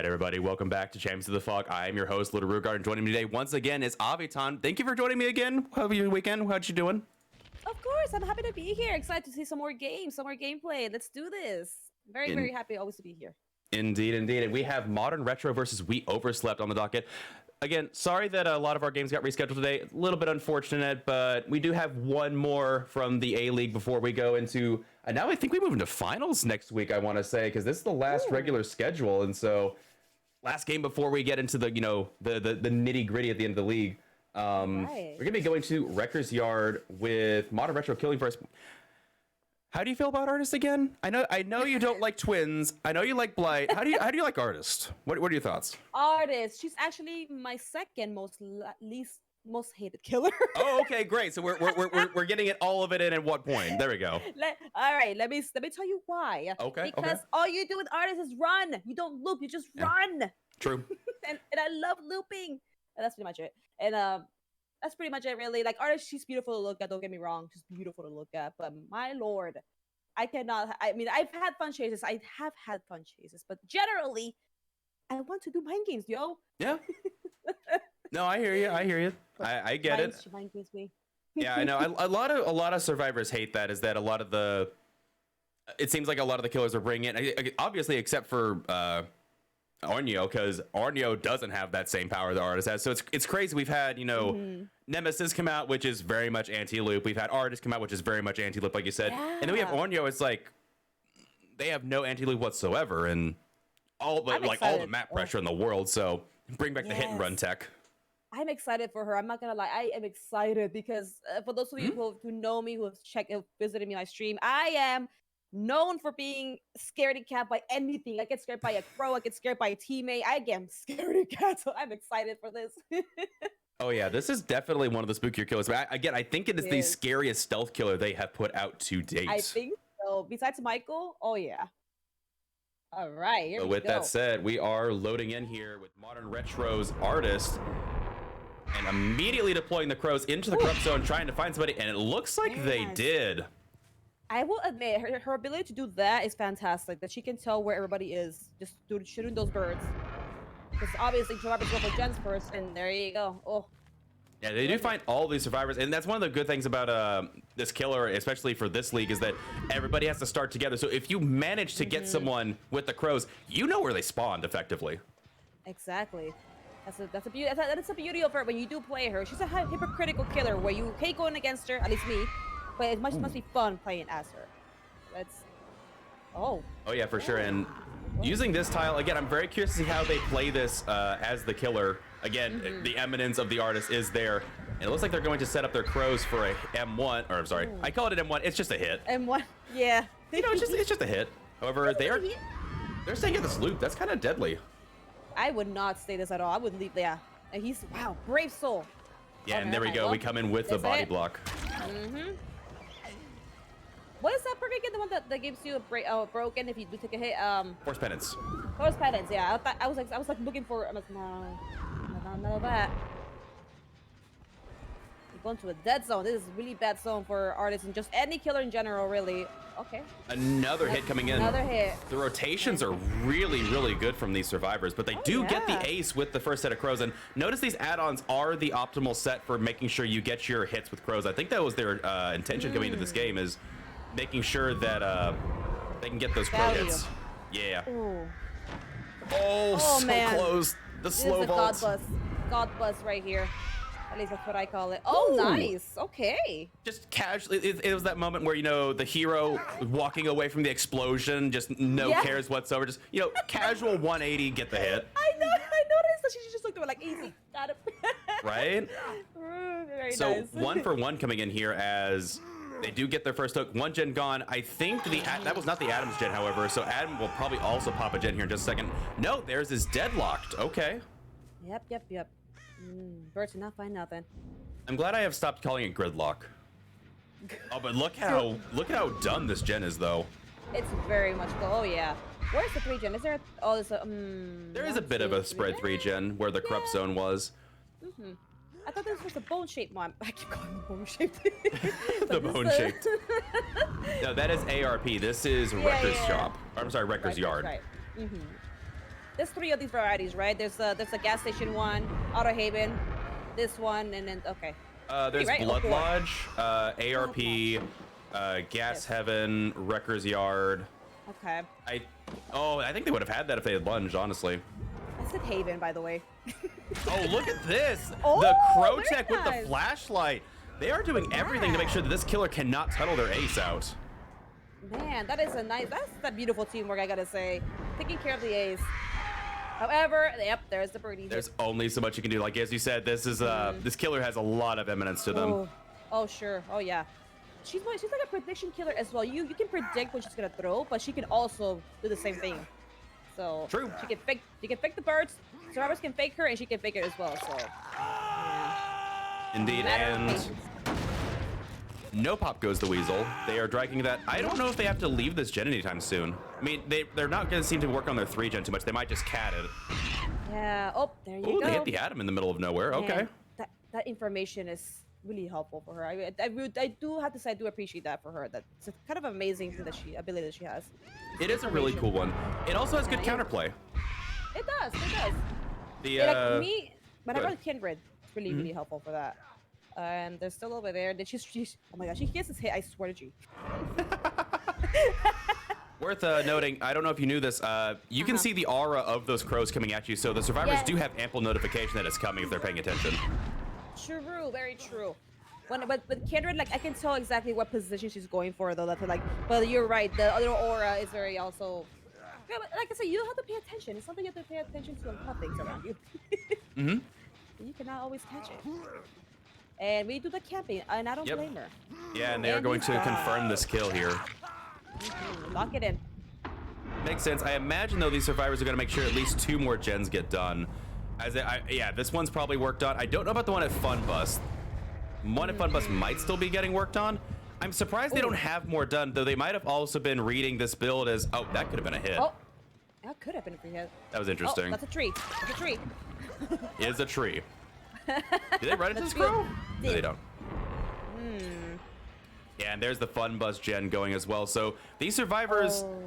right, everybody, welcome back to Champions of the Fog. I am your host, littlerugaard, and joining me today once again is Avytaan. Thank you for joining me again. How was your weekend? How'd you doing? Of course, I'm happy to be here. Excited to see some more games, some more gameplay. Let's do this. Very happy always to be here. Indeed. And we have Modern Retro versus We Overslept on the docket. Again, sorry that a lot of our games got rescheduled today. A little bit unfortunate, but we do have one more from the A-League before we go into... now I think we move into finals next week, I want to say, because this is the last regular schedule. And so last game before we get into the, the nitty-gritty at the end of the league. We're going to be going to Wrecker's Yard with Modern Retro killing first. How do you feel about Artist again? I know you don't like Twins. I know you like Blight. How do you like Artist? What are your thoughts? Artist, she's actually my second most hated killer. Oh, okay, great. So we're getting it all of it in at what point? There we go. All right, let me tell you why. Okay. Because all you do with Artist is run. You don't loop. You just run. True. and I love looping. And that's pretty much it. And that's pretty much it, really. Like, Artist, she's beautiful to look at. Don't get me wrong. She's beautiful to look at. But my lord, I cannot. I mean, I've had fun chases. I have had fun chases. But generally, I want to do mind games, yo. Yeah. No, I hear you. I get it. Mind games me. Yeah, I know. A lot of survivors hate that. Is that a lot of the? It seems like a lot of the killers are bringing in, obviously, except for Ornio, because Ornio doesn't have that same power the Artist has. So it's crazy. We've had Nemesis come out, which is very much anti-loop. We've had Artist come out, which is very much anti-loop, like you said. Yeah. And then we have Ornio. It's like they have no anti-loop whatsoever, and all the map pressure in the world. So bring back the hit and run tech. I'm excited for her. I'm not gonna lie. I am excited because for those of you who know me, who have visited me on my stream, I am known for being scaredy cat by anything. I get scared by a crow. I get scared by a teammate. I get scaredy cat. So I'm excited for this. Oh yeah, this is definitely one of the spookier killers. But I think it is the scariest stealth killer they have put out to date. I think so. Besides Michael, oh yeah. All right. Here we go. With that said, we are loading in here with Modern Retro's Artist. And immediately deploying the crows into the corrupt zone, trying to find somebody, and it looks like they did. I will admit, her ability to do that is fantastic. That she can tell where everybody is, just shooting those birds. Because obviously, survivors go for gens first, and there you go. Oh. Yeah, they do find all these survivors, and that's one of the good things about this killer, especially for this league, is that everybody has to start together. So if you manage to get someone with the crows, you know where they spawned effectively. Exactly. That's the beauty of her when you do play her. She's a hypocritical killer where you hate going against her, at least me, but it must be fun playing as her. Oh yeah, for sure. And using this tile again, I'm very curious to see how they play this as the killer. Again, the eminence of the Artist is there. And it looks like they're going to set up their crows for a M1, or I'm sorry, I call it an M1. It's just a hit. M1, yeah. It's just a hit. However, they're staying at this loop. That's kind of deadly. I would not stay this at all. I would leave. Yeah, and he's brave soul. Yeah, and there we go. We come in with the body block. What is that perk again? The one that gives you a broken if you do take a hit. Force penance. Force penance. Yeah, I was like looking for. I'm like, no, that. You're going to a dead zone. This is a really bad zone for Artists and just any killer in general, really. Okay. Another hit coming in. Another hit. The rotations are really good from these survivors, but they do get the ace with the first set of crows. And notice these add-ons are the optimal set for making sure you get your hits with crows. I think that was their intention coming into this game, is making sure that they can get those crow hits. Yeah. Ooh. Oh, so man. Close. The slow vault. God buzz right here. At least that's what I call it. Oh, nice. Okay. Just casually, it was that moment where, the hero walking away from the explosion, just no cares whatsoever. Just, casual 180, get the hit. I noticed that she just looked at it like, easy. Got it. Right? Very so nice. 1 for 1 coming in here as they do get their first hook. 1 gen gone. I think that was not the Adam's gen, however. So Adam will probably also pop a gen here in just a second. No, theirs is deadlocked. Okay. Yep. Birds did not find nothing. I'm glad I have stopped calling it gridlock. Oh, but look how done this gen is, though. It's very much cool. Oh yeah. Where's the 3 gen? Is there? Oh, there's a. There is a bit of a spread 3 gen where the corrupt zone was. I thought this was a bone-shaped one. I keep calling it bone-shaped. The bone-shaped. No, that is ARP. This is Wrecker's shop. I'm sorry, Wrecker's Yard. Right. there's 3 of these varieties, right? There's a gas station one, Auto Haven, this one, and then okay. There's right? Blood Oh, 4. Lodge, ARP, Gas Yes. Heaven, Wrecker's Yard. Okay. I think they would have had that if they had lunged, honestly. I said Haven, by the way. Oh, look at this! Oh, The Crow very Tech with the nice. flashlight. They are doing everything to make sure that this killer cannot tunnel their ace out. Man, that's that beautiful teamwork, I gotta say. Taking care of the ace. However, yep, there's the birdie. There's only so much you can do. Like as you said, this is this killer has a lot of eminence to them. Oh, sure. Oh, yeah. She's like a prediction killer as well. You can predict what she's gonna throw, but she can also do the same thing. So True. She can fake the birds. Survivors can fake her, and she can fake it as well. So yeah. Indeed, Matter of and patience. no pop goes the weasel. They are dragging that. I don't know if they have to leave this gen anytime soon. I mean, they're not going to seem to work on their 3 gen too much. They might just cat it. Yeah. Oh, there you Oh, go. they hit the atom in the middle of nowhere. Okay. Man, that information is really helpful for her. I do have to say I do appreciate that for her. That's kind of amazing thing ability that she has. It is a really cool one. It also has good Yeah, counterplay. It does. It does. The Yeah, like me, when I good. run Kindred, it's really helpful for that. And they're still over there. She's oh my gosh, she gets this hit. I swear to you. Worth noting, I don't know if you knew this, you can see the aura of those crows coming at you, so the survivors Yes. do have ample notification that it's coming if they're paying attention. True, very true. But Kindred, like I can tell exactly what position she's going for though. That's like, but you're right. The other aura is very also. Yeah, but like I said, you don't have to pay attention. It's something you have to pay attention to and things around you. You cannot always catch it. And we do the camping, and I don't Yep. blame her. Yeah, and they are going to confirm this kill here. Lock it in. Makes sense. I imagine, though, these survivors are going to make sure at least 2 more gens get done. Yeah, this one's probably worked on. I don't know about the one at Fun Bus. One at Fun Bus might still be getting worked on. I'm surprised they don't have more done, though they might have also been reading this build as, oh, that could have been a hit. Oh, that could have been a free hit. That was Oh, interesting. that's a tree. That's a tree. Is a tree. Do they run into this That's good. crow? No, they Yeah. don't. Yeah, and there's the Fun Bus gen going as well. So these survivors, Oh.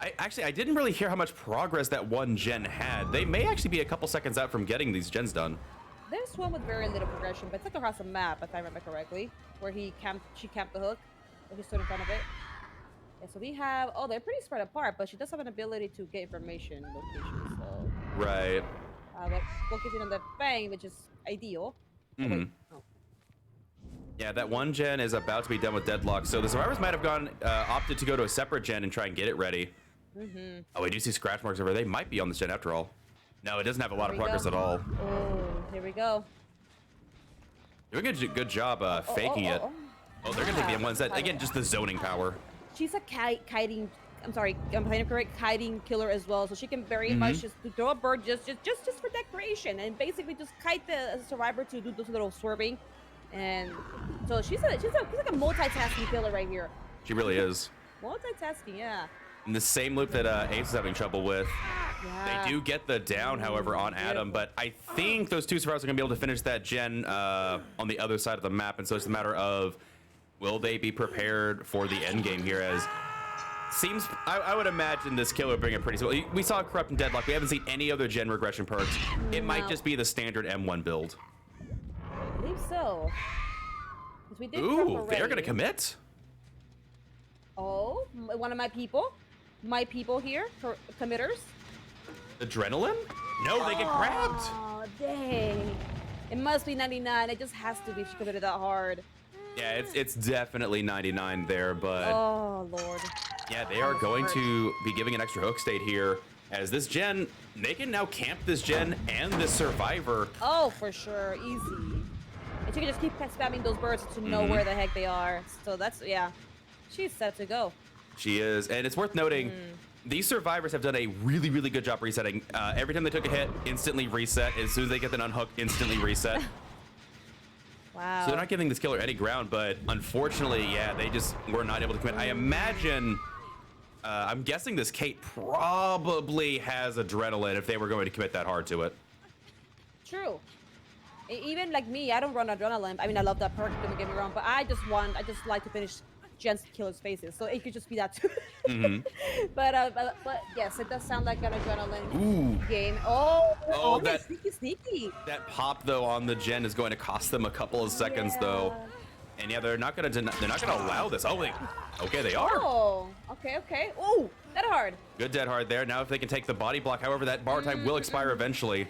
I didn't really hear how much progress that one gen had. They may actually be a couple seconds out from getting these gens done. There's one with very little progression, but it's like across the map, if I remember correctly, where she camped the hook, or he stood in front of it. Yeah, so we have, oh, they're pretty spread apart, but she does have an ability to get information location, so. Right. But focusing on the Fang, which is ideal. Oh, wait. Oh. Yeah, that one gen is about to be done with Deadlock, so the survivors might have opted to go to a separate gen and try and get it ready. Oh, we do see scratch marks over there. They might be on this gen after all. No, it doesn't have a lot of Here we progress go. at all. Oh, here we go. Doing a good job faking it. Oh, they're gonna take the M1 set. Again, just the zoning power. She's a kiting. I'm sorry, I'm playing correct. Kiting killer as well, so she can very much just throw a bird just for decoration and basically just kite the survivor to do those little swerving. And so she's like a multitasking killer right here. She really is. Multitasking, yeah. In the same loop that Ace is having trouble with. Yeah. They do get the down, however, on Adam, but I think those 2 survivors are going to be able to finish that gen on the other side of the map, and so it's a matter of will they be prepared for the end game here as seems I would imagine this killer will bring it pretty well. We saw Corrupt and Deadlock. We haven't seen any other gen regression perks. It might just be the standard M1 build. I believe so. 'Cause we did prep Ooh, they're already. going to commit. Oh, one of my people here, committers. Adrenaline? No, they get grabbed. Oh, dang. It must be 99. It just has to be if she committed that hard. Yeah, it's definitely 99 there, but Oh, Lord. yeah, they are going to be giving an extra hook state here as this gen, they can now camp this gen and this survivor. Oh, for sure. Easy. And she can just keep spamming those birds to know where the heck they are. So that's, yeah. She's set to go. She is, and it's worth noting, these survivors have done a really, really good job resetting. Every time they took a hit, instantly reset. As soon as they get the unhook, instantly reset. Wow. So they're not giving this killer any ground, but unfortunately, yeah, they just were not able to commit. I imagine, I'm guessing this Kate probably has adrenaline if they were going to commit that hard to it. True. Even like me, I don't run adrenaline. I mean, I love that perk, don't get me wrong, but I just like to finish Gen's killer's faces, so it could just be that too. Hmm. But yes, it does sound like an adrenaline Ooh. game. Oh, Oh, okay, that sneaky. that pop though on the gen is going to cost them a couple of seconds though. Yeah. And yeah, they're not gonna allow this. Oh, okay, they are. Oh, okay. Oh, that hard. Good dead hard there. Now if they can take the body block, however, that bar time will expire eventually.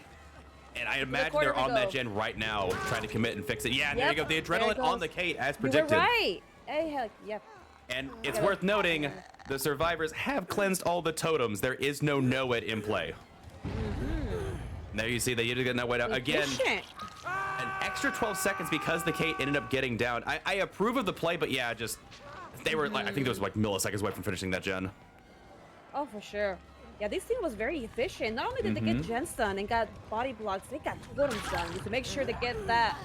And I imagine they're on that gen right now, trying to commit and fix it. Yeah, and there you go. The adrenaline on the Kate, as predicted. You were right. Hey, heck, yep. And it's worth noting, the survivors have cleansed all the totems. There is no Noed in play. Now you see they need to get Noed out again. An extra 12 seconds because the Kate ended up getting down. I approve of the play, but yeah, just they were like, I think there was like milliseconds away from finishing that gen. Oh, for sure. Yeah, this team was very efficient. Not only did they get gens done and got body blocks, they got totems done to make sure to get that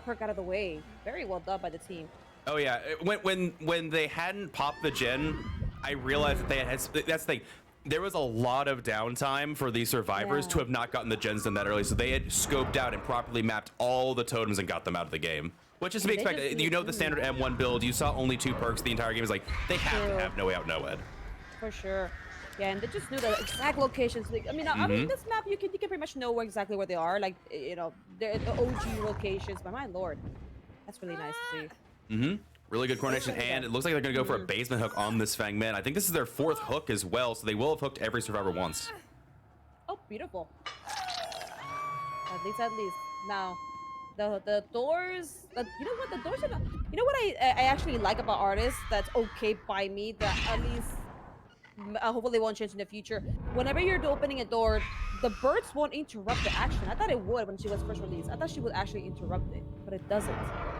perk out of the way. Very well done by the team. Oh yeah, when they hadn't popped the gen, I realized that they had. That's the thing. There was a lot of downtime for these survivors to have not gotten the gens done that early, so they had scoped out and properly mapped all the totems and got them out of the game. Which is to be expected. You know the standard M1 build. You saw only 2 perks the entire game. Is like they have to have no way out, no ed. For sure. Yeah, and they just knew the exact locations. Like, I mean, this map you can pretty much know exactly where they are. Like, you know, they're the OG locations. But my lord, that's really nice to see. Really good coordination, and it looks like they're gonna go for a basement hook on this Fang Min. I think this is their 4th hook as well, so they will have hooked every survivor once. Oh, beautiful. At least. Now, the doors. You know what? The doors are not. You know what I actually like about artists that's okay by me. That at least. Hopefully won't change in the future. Whenever you're opening a door, the birds won't interrupt the action. I thought it would when she was first released. I thought she would actually interrupt it, but it doesn't.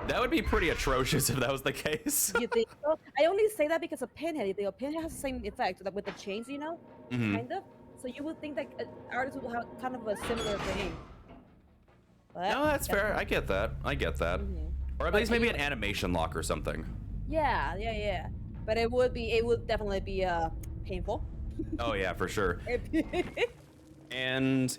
That would be pretty atrocious if that was the case. You think so? I only say that because of Pinhead. The Pinhead has the same effect, like with the chains, you know, kind of. So you would think that artists will have kind of a similar thing. But No, that's fair. I get that. Or at least maybe an animation lock or something. Yeah. But it would definitely be painful. Oh yeah, for sure. And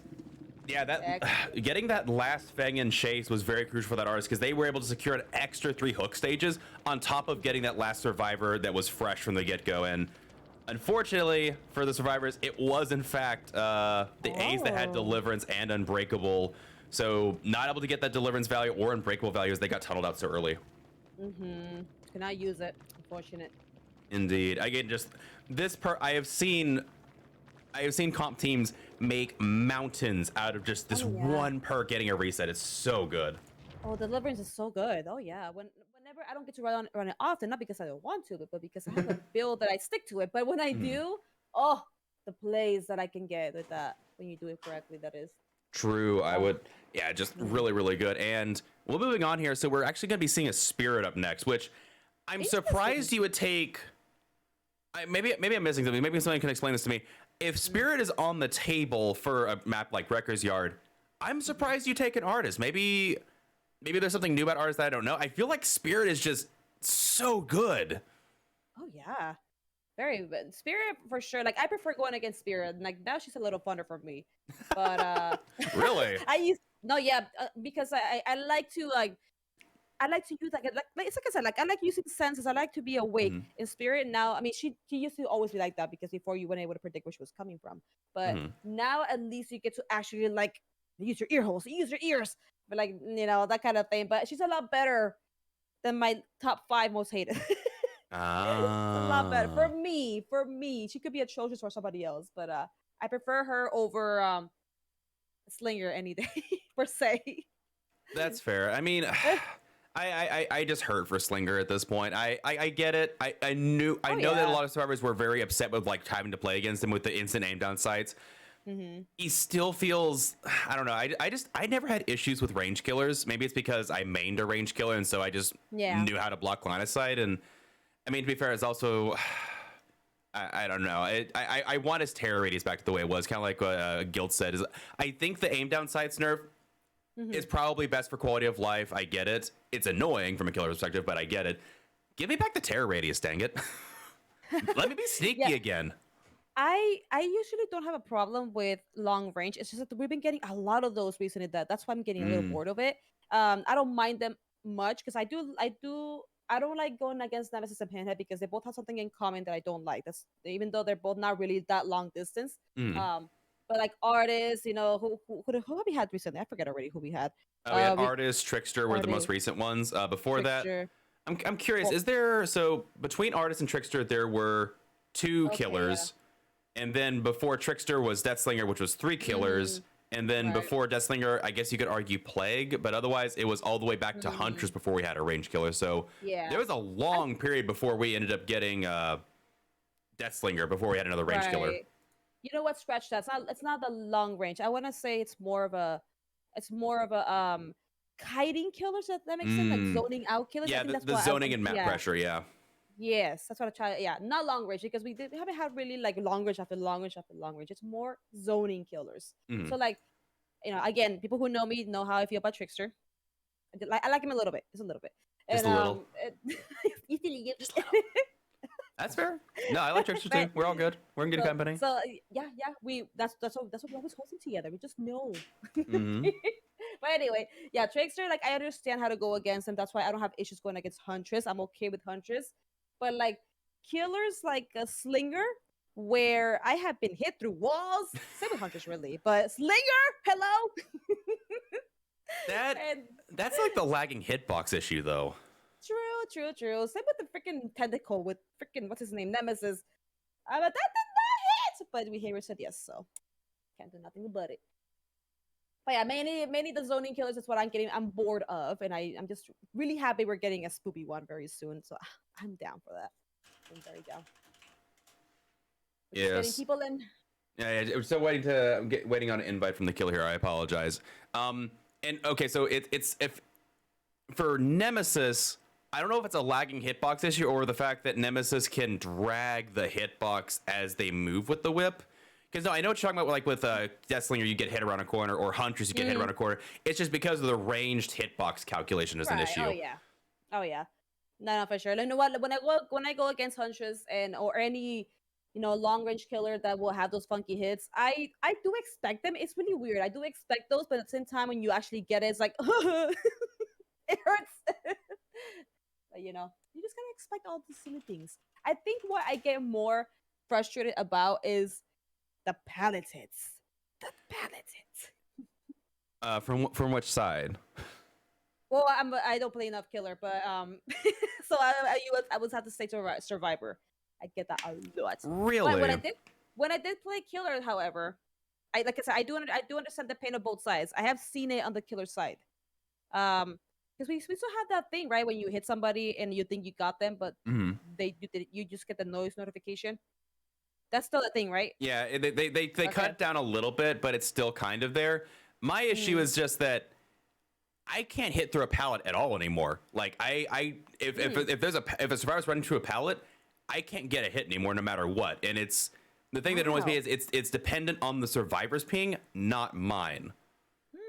yeah, that getting that last Fang in chase was very crucial for that artist because they were able to secure an extra 3 hook stages on top of getting that last survivor that was fresh from the get-go. And unfortunately for the survivors, it was in fact the A's that had Deliverance and Unbreakable. So not able to get that Deliverance value or Unbreakable value as they got tunneled out so early. Cannot use it. Unfortunate. Indeed. Again, just this part, I have seen comp teams make mountains out of just this one perk getting a reset. It's so good. Oh, Deliverance is so good. Oh yeah. Whenever I don't get to run it often, not because I don't want to, but because I have a build that I stick to it. But when I do, oh, the plays that I can get with that when you do it correctly, that is. True. I would. Yeah, just really, really good. And we're moving on here. So we're actually going to be seeing a Spirit up next, which I'm surprised you would take. Maybe I'm missing something. Maybe somebody can explain this to me. If Spirit is on the table for a map like Wrecker's Yard, I'm surprised you take an artist. Maybe there's something new about artists that I don't know. I feel like Spirit is just so good. Oh yeah, very good. Spirit for sure. Like I prefer going against Spirit. And, like now she's a little funner for me. But Really? Because I like to use like it's like I said, like I like using the senses. I like to be awake in Spirit. Now, I mean, she used to always be like that because before you weren't able to predict where she was coming from. But now at least you get to actually like use your ear holes, use your ears, but like you know that kind of thing. But she's a lot better than my top 5 most hated. A lot better for me. For me, she could be atrocious for somebody else, but I prefer her over Slinger any day per se. That's fair. I mean. I just hurt for Slinger at this point. I get it. I know that a lot of survivors were very upset with like having to play against him with the instant aim down sights. He still feels, I don't know. I never had issues with range killers. Maybe it's because I mained a range killer and so I just knew how to block line of sight. And I mean, to be fair, it's also, I don't know. I want his terror radius back to the way it was. Kind of like what Guild said. Is I think the aim down sights nerf is probably best for quality of life. I get it. It's annoying from a killer perspective, but I get it. Give me back the terror radius, dang it. Let me be sneaky again. I usually don't have a problem with long range. It's just that we've been getting a lot of those recently. That's why I'm getting a little bored of it. I don't mind them much because I do I don't like going against Nemesis and Pinhead because they both have something in common that I don't like. That's even though they're both not really that long distance. Mm. But like artists, you know, who have we had recently? I forget already who we had. We had We Artist, Trickster were the most Artist, recent ones. Before that, Trickster. I'm curious. Well, Is there between Artist and Trickster there were two okay, killers, and then before Trickster was Deathslinger, which was three killers, and then right. before Deathslinger, I guess you could argue Plague, but otherwise it was all the way back to Huntress before we had a range killer. So Yeah. there was a long period before we ended up getting Deathslinger before we had another range killer. You know what? Scratch that. It's not the long range. I want to say it's more of a kiting killers. That makes sense. Like zoning out killers. Yeah, I think that's the what zoning and map pressure. Yeah. Yes, that's what I try. Yeah, not long range because we haven't had really like long range after long range after long range. It's more zoning killers. So like, you know, again, people who know me know how I feel about Trickster. I like him a little bit, just a little bit. Just a little. You feel you just a little. That's fair. No, I like Trickster too. We're all good. We're in good company. So yeah, that's what we always hosting together. We just know. But anyway, yeah, Trickster, like I understand how to go against him. That's why I don't have issues going against Huntress. I'm okay with Huntress. But like killers like a Slinger, where I have been hit through walls. Same with Huntress really, but Slinger, hello. That's like the lagging hitbox issue though. True. Same with the freaking tentacle with freaking what's his name, Nemesis. But that did not hit. But behavior said yes, so can't do nothing about it. But yeah, mainly the zoning killers is what I'm bored of, and I'm just really happy we're getting a spoopy one very soon. So I'm down for that. I'm very down. Yes. Getting people in. Yeah, I'm still waiting on an invite from the killer here. I apologize. And okay, so it's if for Nemesis, I don't know if it's a lagging hitbox issue or the fact that Nemesis can drag the hitbox as they move with the whip. Because no, I know what you're talking about. Like with Deathslinger, you get hit around a corner, or Huntress, you get hit around a corner. It's just because of the ranged hitbox calculation is an issue. Oh yeah. No, for sure. Like, you know what? When I go against Huntress or any long range killer that will have those funky hits, I do expect them. It's really weird. I do expect those, but at the same time, when you actually get it, it's like it hurts. But you just gotta expect all the silly things. I think what I get more frustrated about is the pallet hits. The pallet hits. From which side? Well, I don't play enough killer, but so I would have to say Survivor. I get that a lot. Really? But when I did play killer, however, like I said, I do understand the pain of both sides. I have seen it on the killer side. Because we still have that thing, right? When you hit somebody and you think you got them, but you just get the noise notification. That's still a thing, right? Yeah, they cut it down a little bit, but it's still kind of there. My issue is just that I can't hit through a pallet at all anymore. Like if a survivor's running through a pallet, I can't get a hit anymore, no matter what. And it's the thing that annoys me is it's dependent on the survivor's ping, not mine.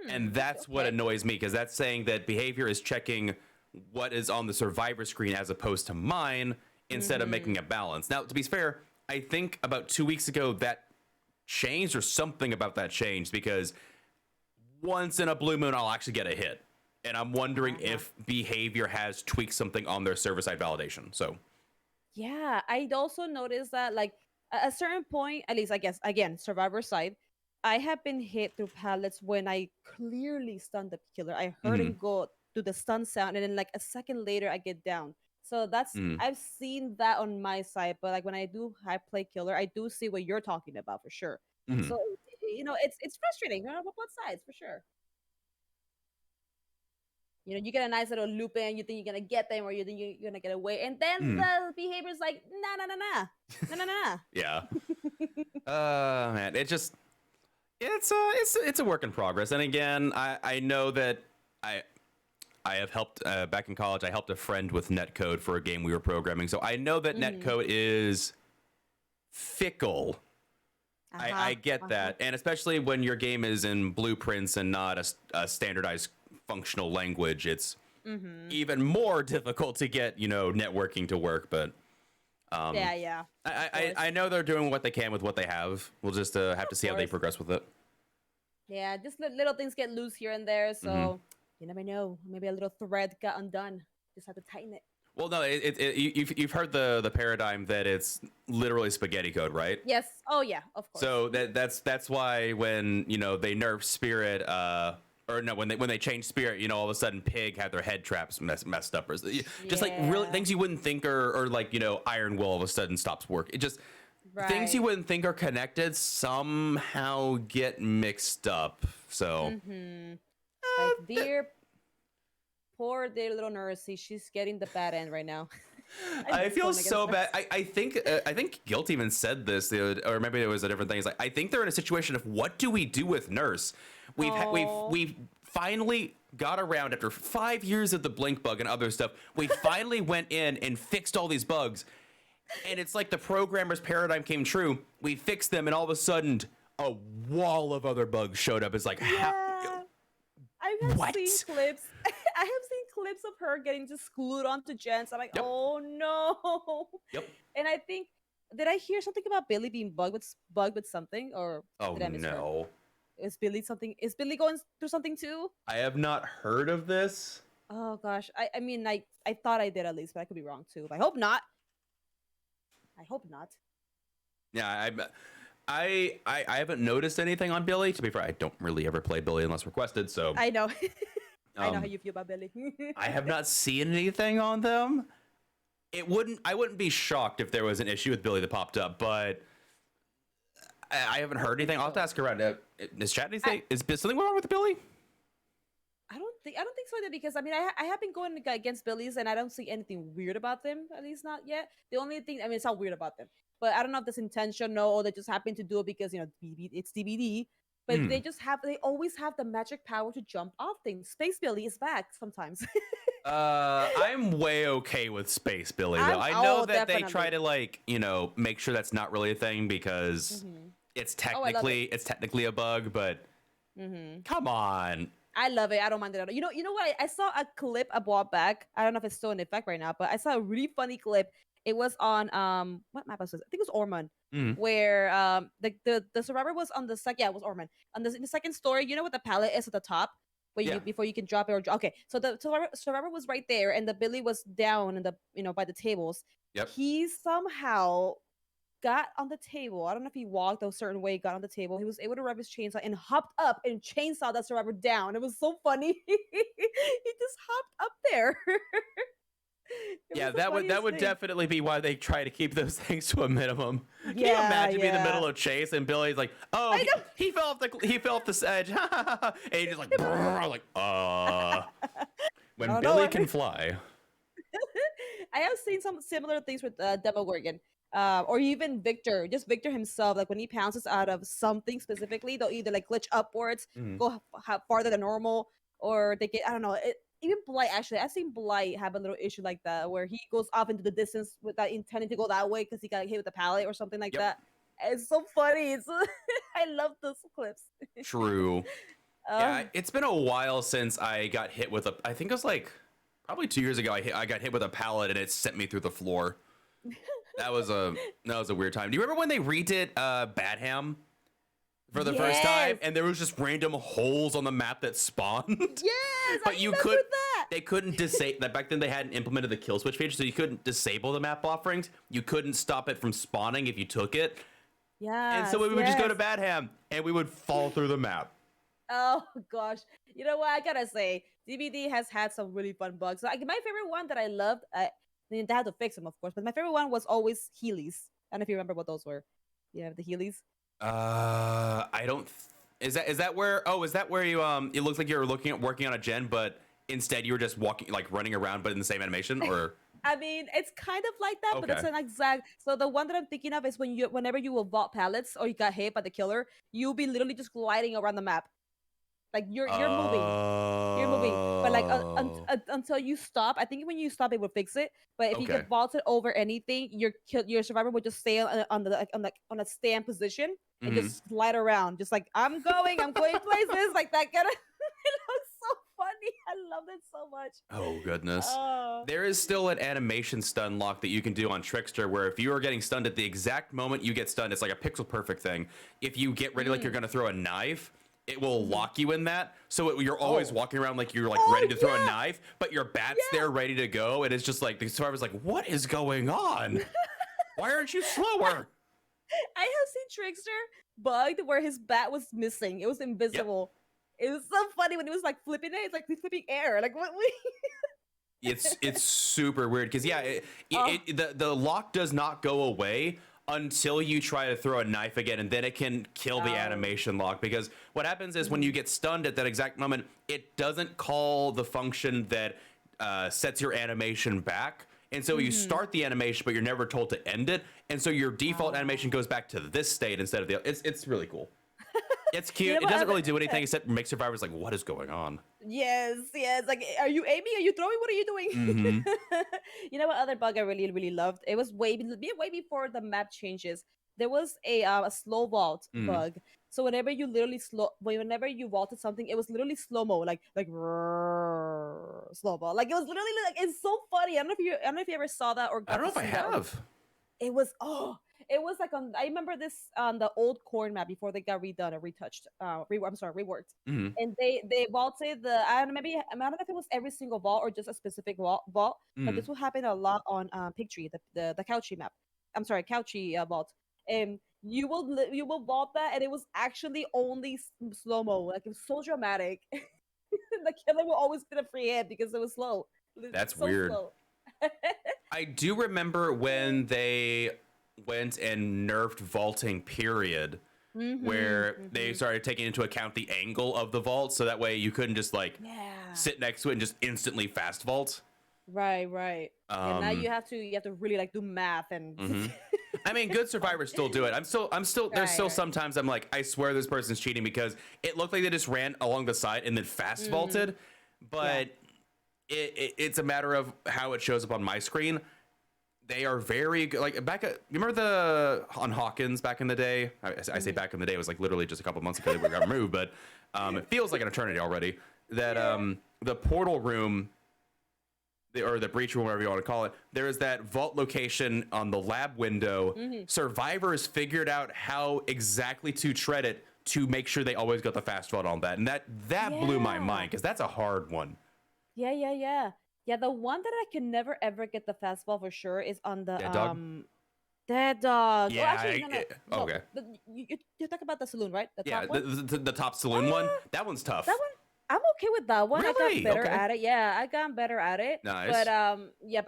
And that's what annoys me, because that's saying that behavior is checking what is on the survivor screen as opposed to mine instead of making a balance. Now, to be fair, I think about 2 weeks ago that changed, or something about that changed, because once in a blue moon I'll actually get a hit. And I'm wondering if behavior has tweaked something on their server-side validation. So yeah, I'd also noticed that like at a certain point, at least I guess again, survivor side, I have been hit through pallets when I clearly stunned the killer. I heard him go to the stun sound, and then like a second later I get down. So that's I've seen that on my side, but like when I play killer, I do see what you're talking about for sure. So it's frustrating on both sides for sure. You get a nice little loop in, you think you're gonna get them, or you think you're gonna get away, and then the behavior's like nah. Yeah. Man, it's a work in progress. And again, I know that I have helped back in college. I helped a friend with netcode for a game we were programming, so I know that netcode is fickle. I get that, and especially when your game is in blueprints and not a standardized functional language, it's even more difficult to get networking to work. But yeah. I know they're doing what they can with what they have. We'll just have to see how they progress with it. Yeah, just little things get loose here and there, so you never know. Maybe a little thread got undone. Just have to tighten it. Well, no, you've heard the paradigm that it's literally spaghetti code, right? Yes. Oh yeah, of course. So that's why when they nerf Spirit, or no, when they change Spirit, all of a sudden Pig had their head traps messed up, or just like really Yeah. things you wouldn't think or like Iron Will all of a sudden stops working. It just things you Right. wouldn't think are connected somehow get mixed up. So Mm-hmm. Like poor dear little Nursey, she's getting the bad end right now. I I miss feel going against so bad. Nurse. I think Guilt even said this, or maybe it was a different thing. It's like I think they're in a situation of what do we do with Nurse? Oh. We've finally got around after 5 years of the blink bug and other stuff. We finally went in and fixed all these bugs, and it's like the programmer's paradigm came true. We fixed them, and all of a sudden, a wall of other bugs showed up. It's like, how? Yeah. I have What? seen clips. I have seen clips of her getting just glued onto Jens. I'm like, Yep. oh no. Yep. And I think, did I hear something about Billy being bugged with something, or Oh did I misheard? no. Is Billy something? Is Billy going through something too? I have not heard of this. Oh gosh. I mean, I thought I did at least, but I could be wrong too. I hope not. I hope not. Yeah, I haven't noticed anything on Billy. To be fair, I don't really ever play Billy unless requested, so I know. I know how Um, you feel about Billy. I have not seen anything on them. I wouldn't be shocked if there was an issue with Billy that popped up, but I haven't heard anything. I'll have to ask around. Is chat anything? Is something wrong with Billy? I don't think so either, because I mean I have been going against Billy's and I don't see anything weird about them, at least not yet. The only thing, I mean, it's not weird about them, but I don't know if that's intentional or they just happen to do it because it's DBD. But Hmm. they always have the magic power to jump off things. Space Billy is back sometimes. I'm way okay with Space Billy though. I know that they try to make sure that's not really a thing because Mhm. it's Oh, I love technically a bug, but Mhm. come on. I love it. I don't mind it at all. You know what? I saw a clip a while back. I don't know if it's still in effect right now, but I saw a really funny clip. It was on what map was this? I think it was Ormond, Mm. where the survivor was on the second. Yeah, it was Ormond. On in the second story, you know what the pallet is at the top, where Yeah. before you can drop it or okay. So the survivor was right there, and the Billy was down in the by the tables. Yep. He somehow got on the table. I don't know if he walked a certain way, got on the table. He was able to rub his chainsaw and hopped up and chainsaw that survivor down. It was so funny. He just hopped up there. It Yeah, was the that would funniest thing. definitely be why they try to keep those things to a minimum. Can you Yeah, imagine being in the yeah. middle of chase and Billy's like, "Oh, I know. he fell off the edge," and he's just like, "Brrr," like, when No, Billy no. can fly. I have seen some similar things with Demogorgon. Or even Victor, just Victor himself. Like when he pounces out of something specifically, they'll either like glitch upwards, Mhm. go farther than normal, or they get, I don't know. Even Blight, actually, I've seen Blight have a little issue like that, where he goes off into the distance without intending to go that way because he got hit with a pallet or something like Yep. that. It's so funny. I love those clips. True. Yeah, Um, it's been a while since I got hit with a. I think it was like probably 2 years ago. I got hit with a pallet and it sent me through the floor. That was a weird time. Do you remember when they redid Badham for the first time, Yes. and there was just random holes on the map that spawned? yes, But I you remember could that. they couldn't disable that back then. They hadn't implemented the kill switch feature, so you couldn't disable the map offerings. You couldn't stop it from spawning if you took it, Yeah. and so we would just go to Badham and we would fall through the map. Oh gosh, you know what I gotta say? DBD has had some really fun bugs. Like my favorite one that I loved, they had to fix them, of course, but my favorite one was always Heelys. I don't know if you remember what those were. Yeah, the Heelys. I don't. Is that where? Oh, is that where you It looks like you were working on a gen, but instead you were just walking, like running around, but in the same animation, or? I mean, it's kind of like that, but it's Okay. an exact. So the one that I'm thinking of is whenever you will vault pallets or you got hit by the killer, you'll be literally just gliding around the map, like you're moving. You're moving, but like Oh. until you stop. I think when you stop, it will fix it. But if you Okay. get vaulted over anything, your survivor will just stay on a stand position and Mhm. just slide around, just like I'm going places like that. Kind of. It looks so funny. I love it so much. Oh goodness. Oh. There is still an animation stun lock that you can do on Trickster, where if you are getting stunned at the exact moment you get stunned, it's like a pixel perfect thing. If you get ready like you're gonna throw a knife, it will lock you in that. So you're always walking around like you're like Oh, ready to throw a yeah. knife, but your bat's there ready to go. And it's just like the survivor's like, what is going on? Why aren't you slower? I have seen Trickster bugged where his bat was missing. It was invisible. It was so funny when he was like flipping it. It's like he's flipping air. Like what? It's super weird because the lock does not go away until you try to throw a knife again, and then it can kill the animation lock. Because what happens is when you get stunned at that exact moment, it doesn't call the function that sets your animation back. And so you start the animation, but you're never told to end it. And so your default animation goes back to this state instead of the other. It's really cool. It's cute. You know It doesn't what? really do anything except make survivors like, what is going on? Yes. Like, are you aiming? Are you throwing? What are you doing? You know what other bug I really loved? It was way before the map changes. There was a slow vault bug. So whenever you whenever you vaulted something, it was literally slow mo, like slow vault. Like it was literally like it's so funny. I don't know if you ever saw that or. I don't know if I have. It was it was like I remember this on the old corn map before they got redone or retouched. Reworked. And they vaulted I don't know if it was every single vault or just a specific vault. But this will happen a lot on Pigtree, the Couchy map. I'm sorry, Couchy vault. And you will vault that, and it was actually only slow mo. Like it was so dramatic. The killer will always get a free hit because it was slow. That's so weird. Slow. I do remember when they went and nerfed vaulting, period, where they started taking into account the angle of the vault, so that way you couldn't just like sit next to it and just instantly fast vault. Right. And now you have to really like do math and. I mean, good survivors still do it. I'm still. There's still sometimes I'm like, I swear this person's cheating because it looked like they just ran along the side and then fast vaulted, but it's a matter of how it shows up on my screen. They are very good. Like you remember on Hawkins back in the day? I say back in the day, it was like literally just a couple months ago they got removed, but it feels like an eternity already. That the portal room. Or the breach room, whatever you want to call it, there is that vault location on the lab window. Survivors figured out how exactly to tread it to make sure they always got the fast vault on that. And that blew my mind because that's a hard one. Yeah, the one that I can never ever get the fast vault for sure is on the Dead dog. Yeah, actually, no. Okay. You talk about the saloon, right? The top one? The top saloon one. That one's tough. That one, I'm okay with that one. Really? I got better at it. Yeah, I got better at it. Nice. But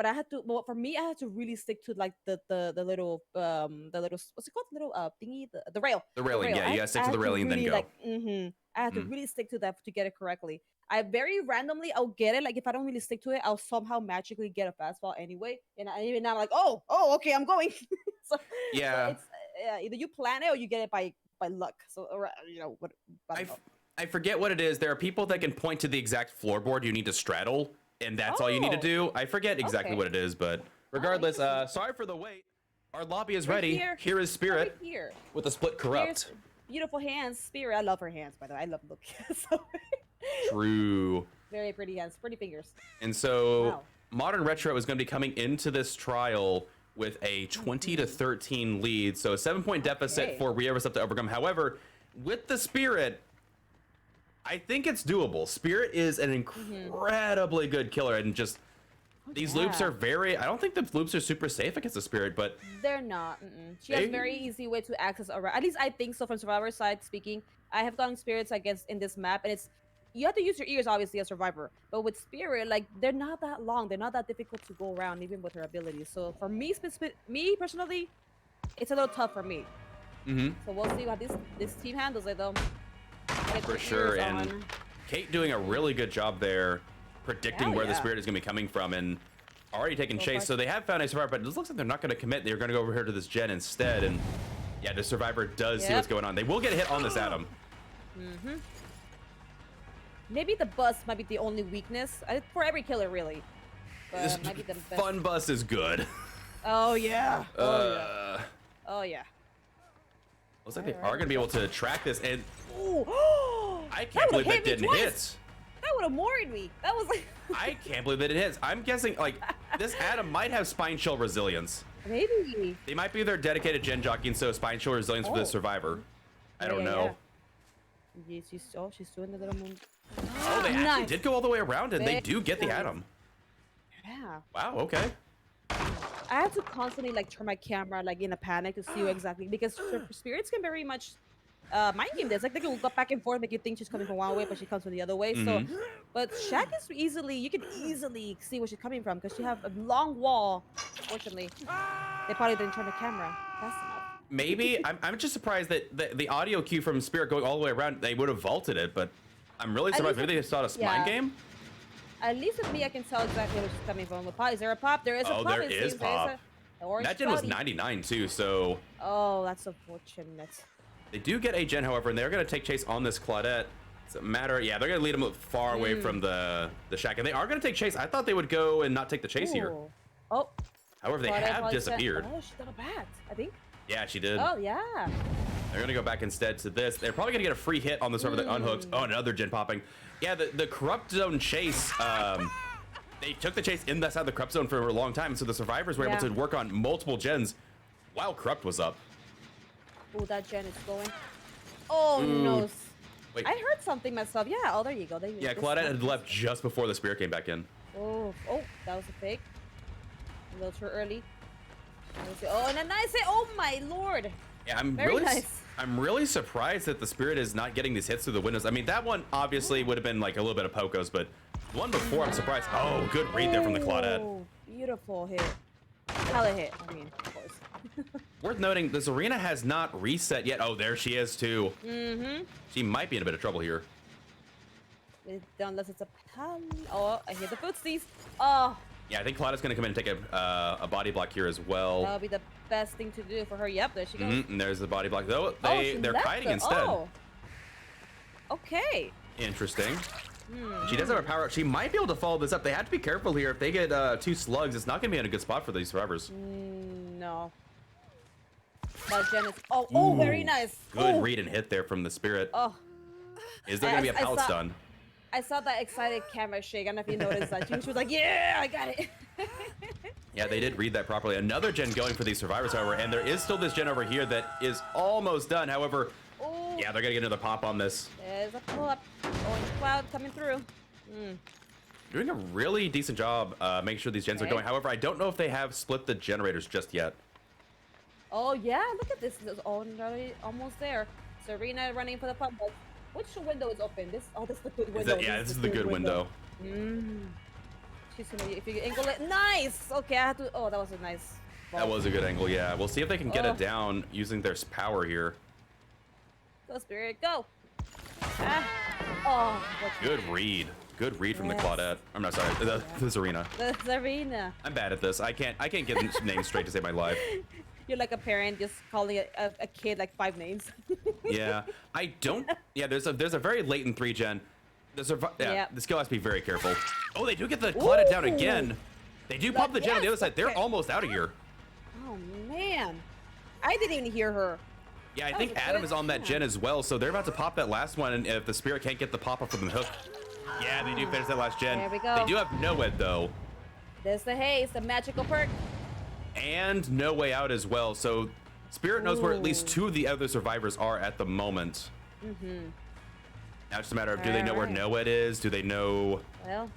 I had to. Well, for me, I had to really stick to like the little what's it called? Little thingy, the rail. The railing. Yeah, you gotta stick to the railing and then go. I had to really stick to that to get it correctly. I very randomly I'll get it. Like if I don't really stick to it, I'll somehow magically get a fastball anyway. And even now I'm like, oh, okay, I'm going. So it's either you plan it or you get it by luck. So or what. I forget what it is. There are people that can point to the exact floorboard you need to straddle, and that's all you need to do. I forget exactly what it is, but regardless, sorry for the wait. Our lobby is ready. Here is Spirit with a split corrupt. Beautiful hands, Spirit. I love her hands, by the way. I love look. So True. Very pretty hands, pretty fingers. And so Modern Retro is going to be coming into this trial with a 20-13 lead. So a 7-point deficit for Overslept to overcome. However, with the Spirit, I think it's doable. Spirit is an incredibly good killer, and just these loops are I don't think the loops are super safe against the Spirit, but they're not. She has very easy way to access around. At least I think so. From Survivor side speaking, I have gotten Spirits against in this map, and you have to use your ears obviously as Survivor, but with Spirit, like they're not that long, they're not that difficult to go around even with her abilities. So for me, me personally, it's a little tough for me. So we'll see how this team handles it though. For sure, and Kate doing a really good job there, predicting where the Spirit is going to be coming from, and already taking chase. So they have found a Survivor, but it looks like they're not going to commit. They're going to go over here to this gen instead, and the Survivor does see what's going on. They will get a hit on this Atom. Maybe the bus might be the only weakness for every killer, really. But might be the best. Fun bus is good. Oh yeah. Oh yeah. Looks like they are going to be able to track this, and I can't that believe that didn't hit. That would have moored me. That was like. I can't believe that it hits. I'm guessing like this Atom might have Spine Chill resilience. Maybe. They might be their dedicated gen jockey, and so Spine Chill resilience for the Survivor. I don't know. She's doing the little move. Oh, they actually did go all the way around, and they do get the nice. Atom. Yeah. Wow. Okay. I had to constantly like turn my camera like in a panic to see exactly because spirits can very much mind game this. Like they can go back and forth, make you think she's coming from one way, but she comes from the other way. So, but Shaq is you can easily see where she's coming from because she have a long wall. Fortunately, they probably didn't turn the camera fast enough. Maybe I'm just surprised that the audio cue from Spirit going all the way around, they would have vaulted it, but I'm really surprised. Maybe they saw a mind game. At least with me, I can tell exactly where she's coming from. With Pop, is there a pop? There is a pop. Oh, there is pop. That gen was 99 too, so. Oh, that's unfortunate. They do get a gen, however, and they're going to take chase on this Claudette. It's a matter, yeah, they're going to lead them far away from the Shack, and they are going to take chase. I thought they would go and not take the chase here. Oh. However, they have disappeared. Oh, she got a bat, I think. Yeah, she did. Oh, yeah. They're going to go back instead to this. They're probably going to get a free hit on the server that unhooks. Oh, another gen popping. Yeah, the corrupt zone chase, they took the chase in that side of the corrupt zone for a long time, so the survivors were able to work on multiple gens while corrupt was up. Oh, that gen is going. Oh, no. Wait. I heard something myself. Yeah, oh, there you go. Yeah, Claudette had left just before the Spirit came back in. Oh, that was a fake. A little too early. Oh, and a nice hit. Oh, my lord. Yeah, I'm really surprised that the Spirit is not getting these hits through the windows. I mean, that one obviously would have been like a little bit of Poco's, but the one before, I'm surprised. Oh, good read there from the Claudette. Oh, beautiful hit. Hella hit, I mean, of course. Worth noting, this arena has not reset yet. Oh, there she is, too. She might be in a bit of trouble here. Unless it's a pan. Oh, I hear the footsies. Oh. Yeah, I think Claudette's going to come in and take a body block here as well. That'll be the best thing to do for her. Yep, there she goes. And there's the body block. Though they're kiting instead. Oh. Okay. Interesting. She does have a power up. She might be able to follow this up. They have to be careful here. If they get 2 slugs, it's not going to be in a good spot for these survivors. No. That gen is... Oh, very nice. Good read and hit there from the Spirit. Oh. Is there going to be a pallet stun? I saw that excited camera shake. I don't know if you noticed that. She was like, yeah, I got it. Yeah, they did read that properly. Another gen going for these survivors, however, and there is still this gen over here that is almost done. However, yeah, they're going to get another pop on this. There's a pull-up. Orange cloud coming through. Doing a really decent job making sure these gens are going. However, I don't know if they have split the generators just yet. Oh, yeah, look at this. It's already almost there. Serena running for the pump. Which window is open? This is the good window. This is the good window. She's gonna, if you angle it, nice. Okay, I had to. Oh, that was a nice ball. That was a good angle. Yeah, we'll see if they can get it down using their power here. Go Spirit, go. Oh, good read. Good read from the Claudette. I'm not sorry, the Zarina. The Zarina. I'm bad at this. I can't get names straight to save my life. You're like a parent just calling a kid like 5 names. Yeah, I don't. Yeah, there's a very latent 3 gen. The skill has to be very careful. Oh, they do get the Claudette down again. They do pop the gen on the other side. They're almost out of here. Oh man, I didn't even hear her. Yeah, I think Adam is on that gen as well, so they're about to pop that last one, and if the Spirit can't get the pop up from the hook. Yeah, they do finish that last gen. There we go. They do have no ed though. There's the haze, the magical perk. And no way out as well, so Spirit knows where at least 2 of the other survivors are at the moment. Now it's just a matter of, do they know where Noed is? Do they know? Well,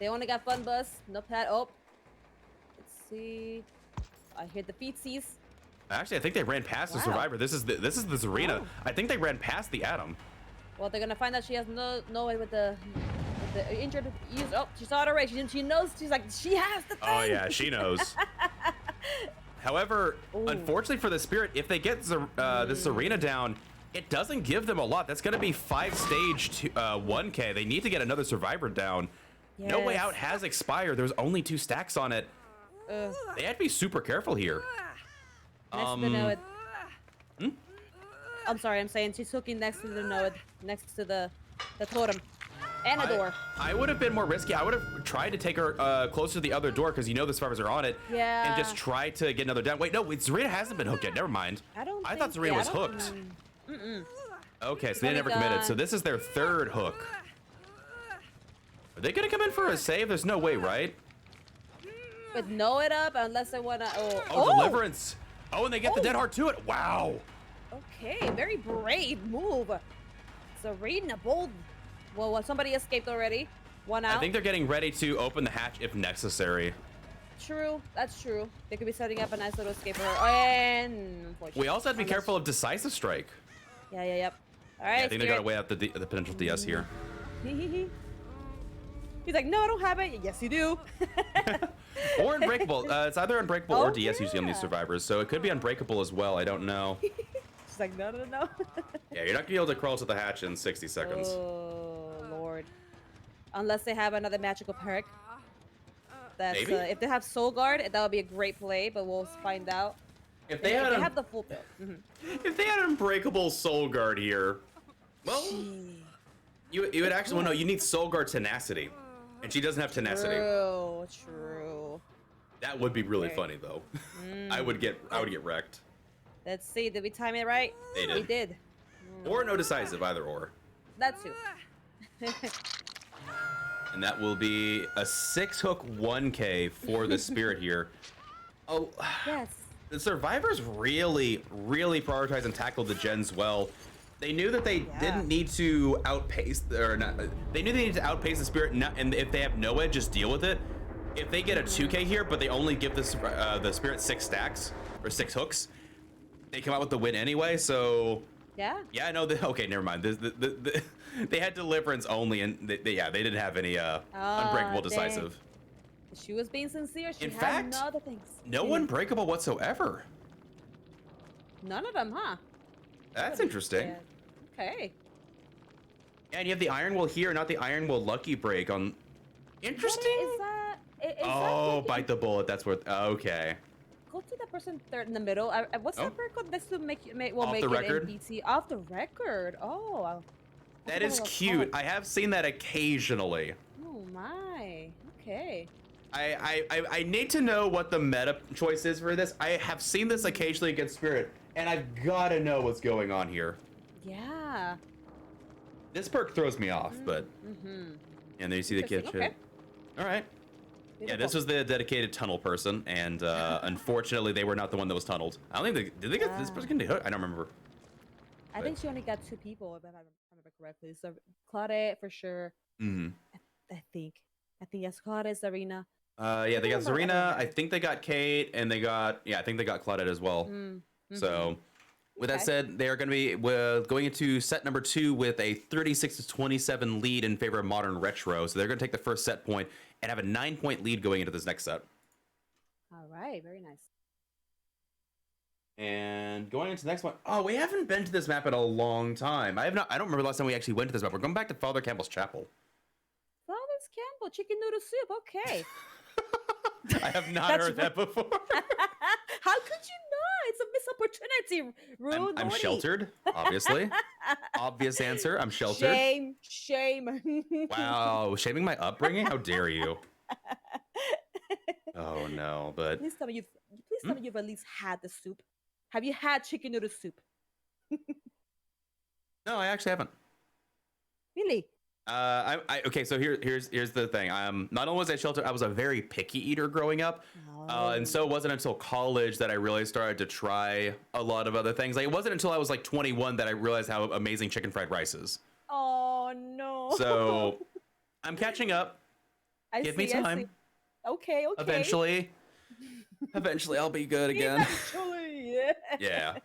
they only got Fun Bus, no pad. Oh, let's see. I hear the feetsies. Actually, I think they ran past the survivor. This is the Zarina. I think they ran past the Atom. Well, they're gonna find out she has no way with the injured user. Oh, she saw it already. She knows. She's like, she has the thing. Oh yeah, she knows. However, unfortunately for the Spirit, if they get this arena down, it doesn't give them a lot. That's going to be 5-stage 1K. They need to get another survivor down. Yes. No Way Out has expired. There's only 2 stacks on it. They have to be super careful here. I'm sorry, I'm saying she's hooking next to the node, next to the totem. And a door. I would have been more risky. I would have tried to take her closer to the other door because you know the survivors are on it. Yeah. And just try to get another down. Wait, no, Zarina hasn't been hooked yet. Never mind. I thought Zarina was hooked. Okay, so they never committed. So this is their 3rd hook. Are they gonna come in for a save? There's no way, right? With know it up, unless they wanna. Deliverance. Oh, and they get the dead heart to it. Wow. Okay, very brave move. Serena bold. Well, somebody escaped already. One out. I think they're getting ready to open the hatch if necessary. True, that's true. They could be setting up a nice little escape for her. And unfortunately, We also have to be careful of decisive strike. Yeah, yep. All right. Yeah, I think they gotta weigh out the potential DS here. He's like, no, I don't have it. Yes, you do. Or Unbreakable. It's either Unbreakable or Oh, DS usually on these yeah. survivors, so it could be Unbreakable as well. I don't know. She's like, no. Yeah, you're not gonna be able to crawl to the hatch in 60 seconds. Oh, Lord. Unless they have another magical perk. That's, Maybe? if they have Soul Guard, that would be a great play, but we'll find out. If they had have the full build. if they had Unbreakable Soul Guard here, well, you would actually no. You need Soul Guard tenacity, and she doesn't have tenacity. True. That would be really funny though. I would get wrecked. Let's see. Did we time it right? They did. We did. Or no decisive, either or. That too. And that will be a 6-hook 1K for the Spirit here. Oh, Yes. the survivors really prioritize and tackle the gens well. They knew that they didn't need to outpace, or not. They knew they needed to outpace the Spirit, and if they have no edge, just deal with it. If they get a 2K here, but they only give the Spirit 6 stacks or 6 hooks, they come out with the win anyway. So Yeah. yeah, no, okay, never mind. They had deliverance only, and they didn't have any unbreakable dang. decisive. She was being sincere. She In had fact, no other things. No unbreakable whatsoever. None of them, huh? That's interesting. Yeah. Okay. And you have the Iron Will here, not the Iron Will Lucky Break on. Interesting. Is that? Oh, that bite the bullet. That's worth. Okay. Go to the person third in the middle. What's that perk called? This will make Off make the it record? NPC off the record. Oh. That is cute. I have seen that occasionally. Oh my. Okay. I need to know what the meta choice is for this. I have seen this occasionally against Spirit, and I've got to know what's going on here. Yeah. This perk throws me off, but. And there you see the kid. Okay. All right. Yeah, this Beautiful. was the dedicated tunnel person, and unfortunately, they were not the one that was tunneled. I don't think did they get this person get hooked? I don't remember. I think she only got 2 people, if I remember correctly. So Claudette for sure. Mm-hmm. I think yes, Claudette, Serena. Yeah, they got Serena. I think they got Kate, and they got I think they got Claudette as well. So, with that said, they are going to be going into set number 2 with a 36-27 lead in favor of Modern Retro. So they're going to take the first set point and have a 9-point lead going into this next set. All right, very nice. And going into the next one, oh, we haven't been to this map in a long time. I don't remember the last time we actually went to this map. We're going back to Father Campbell's Chapel. Father's Campbell, chicken noodle soup. Okay. I have not heard that before. How could you not? It's a missed opportunity, Rue. I'm sheltered, obviously. Obvious answer. I'm sheltered. Shame. Wow, shaming my upbringing? How dare you? Oh no, but Please tell me you've at least had the soup. Have you had chicken noodle soup? no, I actually haven't. Really? Okay, so here's the thing. Not only was I sheltered, I was a very picky eater growing up, and so it wasn't until college that I really started to try a lot of other things. Like it wasn't until I was like 21 that I realized how amazing chicken fried rice is. Oh no. So I'm catching up. Give me time. Okay. Eventually I'll be good again. Eventually. Yeah.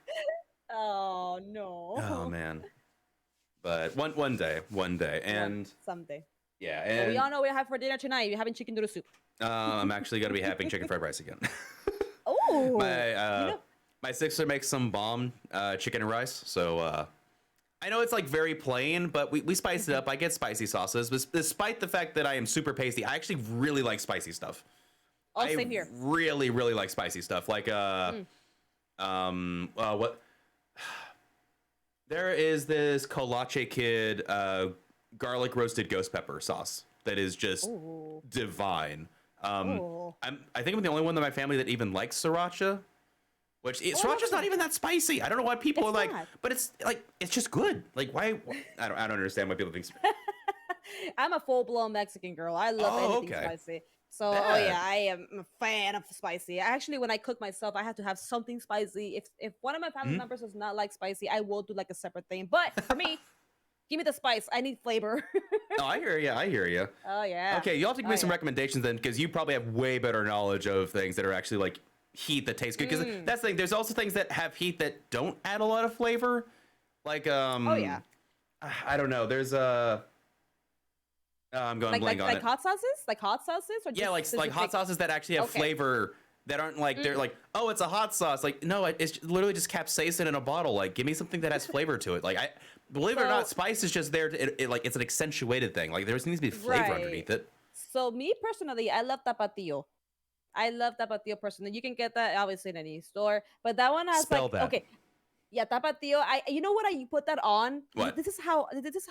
Oh no. Oh man. But one day, and someday. yeah, Well, and we all know what we have for dinner tonight. You're having chicken noodle soup. I'm actually gonna be having chicken fried rice again. Oh. My sister makes some bomb chicken and rice, so I know it's like very plain, but we spice it up. I get spicy sauces, but despite the fact that I am super pasty, I actually really like spicy stuff. Oh, same here. Really like spicy stuff. Like what? There is this Kolache Kid garlic roasted ghost pepper sauce that is just divine. I think I'm the only one in my family that even likes sriracha, which sriracha's not even that spicy. I don't know why people are like, but it's like it's just good. Like why? I don't understand why people think. I'm a full-blown Mexican girl. I love anything spicy. So, I am a fan of spicy. Actually, when I cook myself, I have to have something spicy. If one of my family members does not like spicy, I will do like a separate thing. But for me, Give me the spice. I need flavor. Oh, I hear you. I hear you. Oh yeah. Okay, you'll have to give me some yeah. recommendations then, because you probably have way better knowledge of things that are actually like heat that taste good. Because that's the thing. There's also things that have heat that don't add a lot of flavor. Like Oh yeah. I don't know. There's I'm going blank on like it. hot sauces, or Yeah, just like hot specific- sauces that actually have Okay. flavor that aren't like they're like, oh, it's a hot sauce. Like, no, it's literally just capsaicin in a bottle. Like, give me something that has flavor to it. Like, I believe it or not, So- spice is just there. Like, it's an accentuated thing. Like, there needs to be flavor Right. underneath it. So me personally, I love tapatio. I love tapatio personally. You can get that obviously in any store, but that one has Spell like that. okay, yeah, tapatio. You know what I put that on? What? This is how what's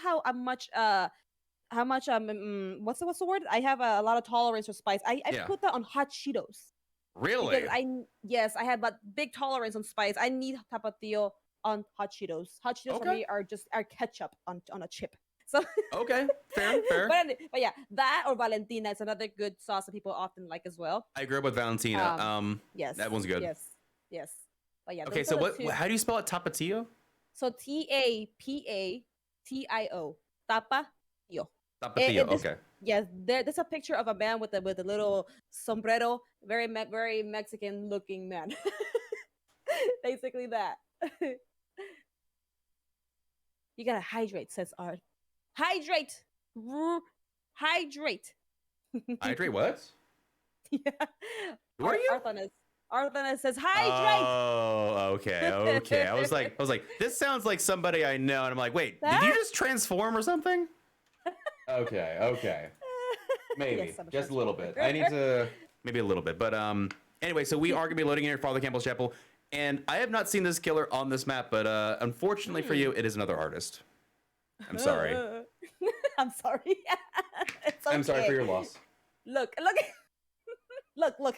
the word? I have a lot of tolerance for spice. I Yeah. put that on hot Cheetos. Really? Because I have a big tolerance on spice. I need tapatio on hot Cheetos. Hot Cheetos for Okay. me are ketchup on a chip. So Okay, fair. but yeah, that or Valentina is another good sauce that people often like as well. I grew up with Valentina. Yes, that one's good. Yes. But yeah. Okay, those so are the two. how do you spell it? Tapatio? So Tapatio. Tapatio. Tapatio. this- Okay. Yes, there's a picture of a man with a little sombrero, very Mexican looking man. Basically that. You gotta hydrate, says Art. Hydrate. Hydrate. Hydrate what? Yeah. Who are you? Arthanes says hydrate. Oh, okay. I was like, this sounds like somebody I know, and I'm like, wait, did you just transform or something? Okay. Maybe. Yes, I'm a Just a little bit. I need to maybe a little bit. But anyway, so we are gonna be loading in here Father Campbell's Chapel. And I have not seen this killer on this map, but unfortunately for you, it is another artist. I'm sorry. I'm sorry. It's I'm sorry okay. for your loss. Look.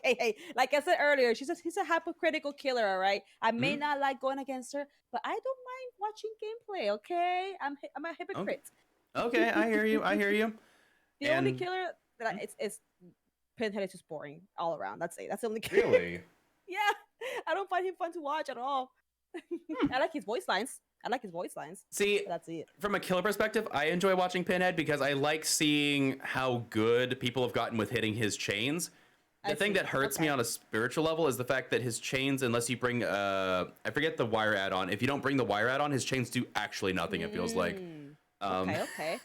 Hey. Like I said earlier, he's a hypocritical killer. All right. I may not like going against her, but I don't mind watching gameplay. Okay. I'm a hypocrite. Okay, I hear you. The only killer that it's Pinhead is just boring all around. That's it. That's the only killer. Really? Yeah. I don't find him fun to watch at all. I like his voice lines. See, But that's it. from a killer perspective, I enjoy watching Pinhead because I like seeing how good people have gotten with hitting his chains. The thing that hurts me on a spiritual level is the fact that his chains, unless you bring, I forget the wire add-on. If you don't bring the wire add-on, his chains do actually nothing, it feels like. Okay.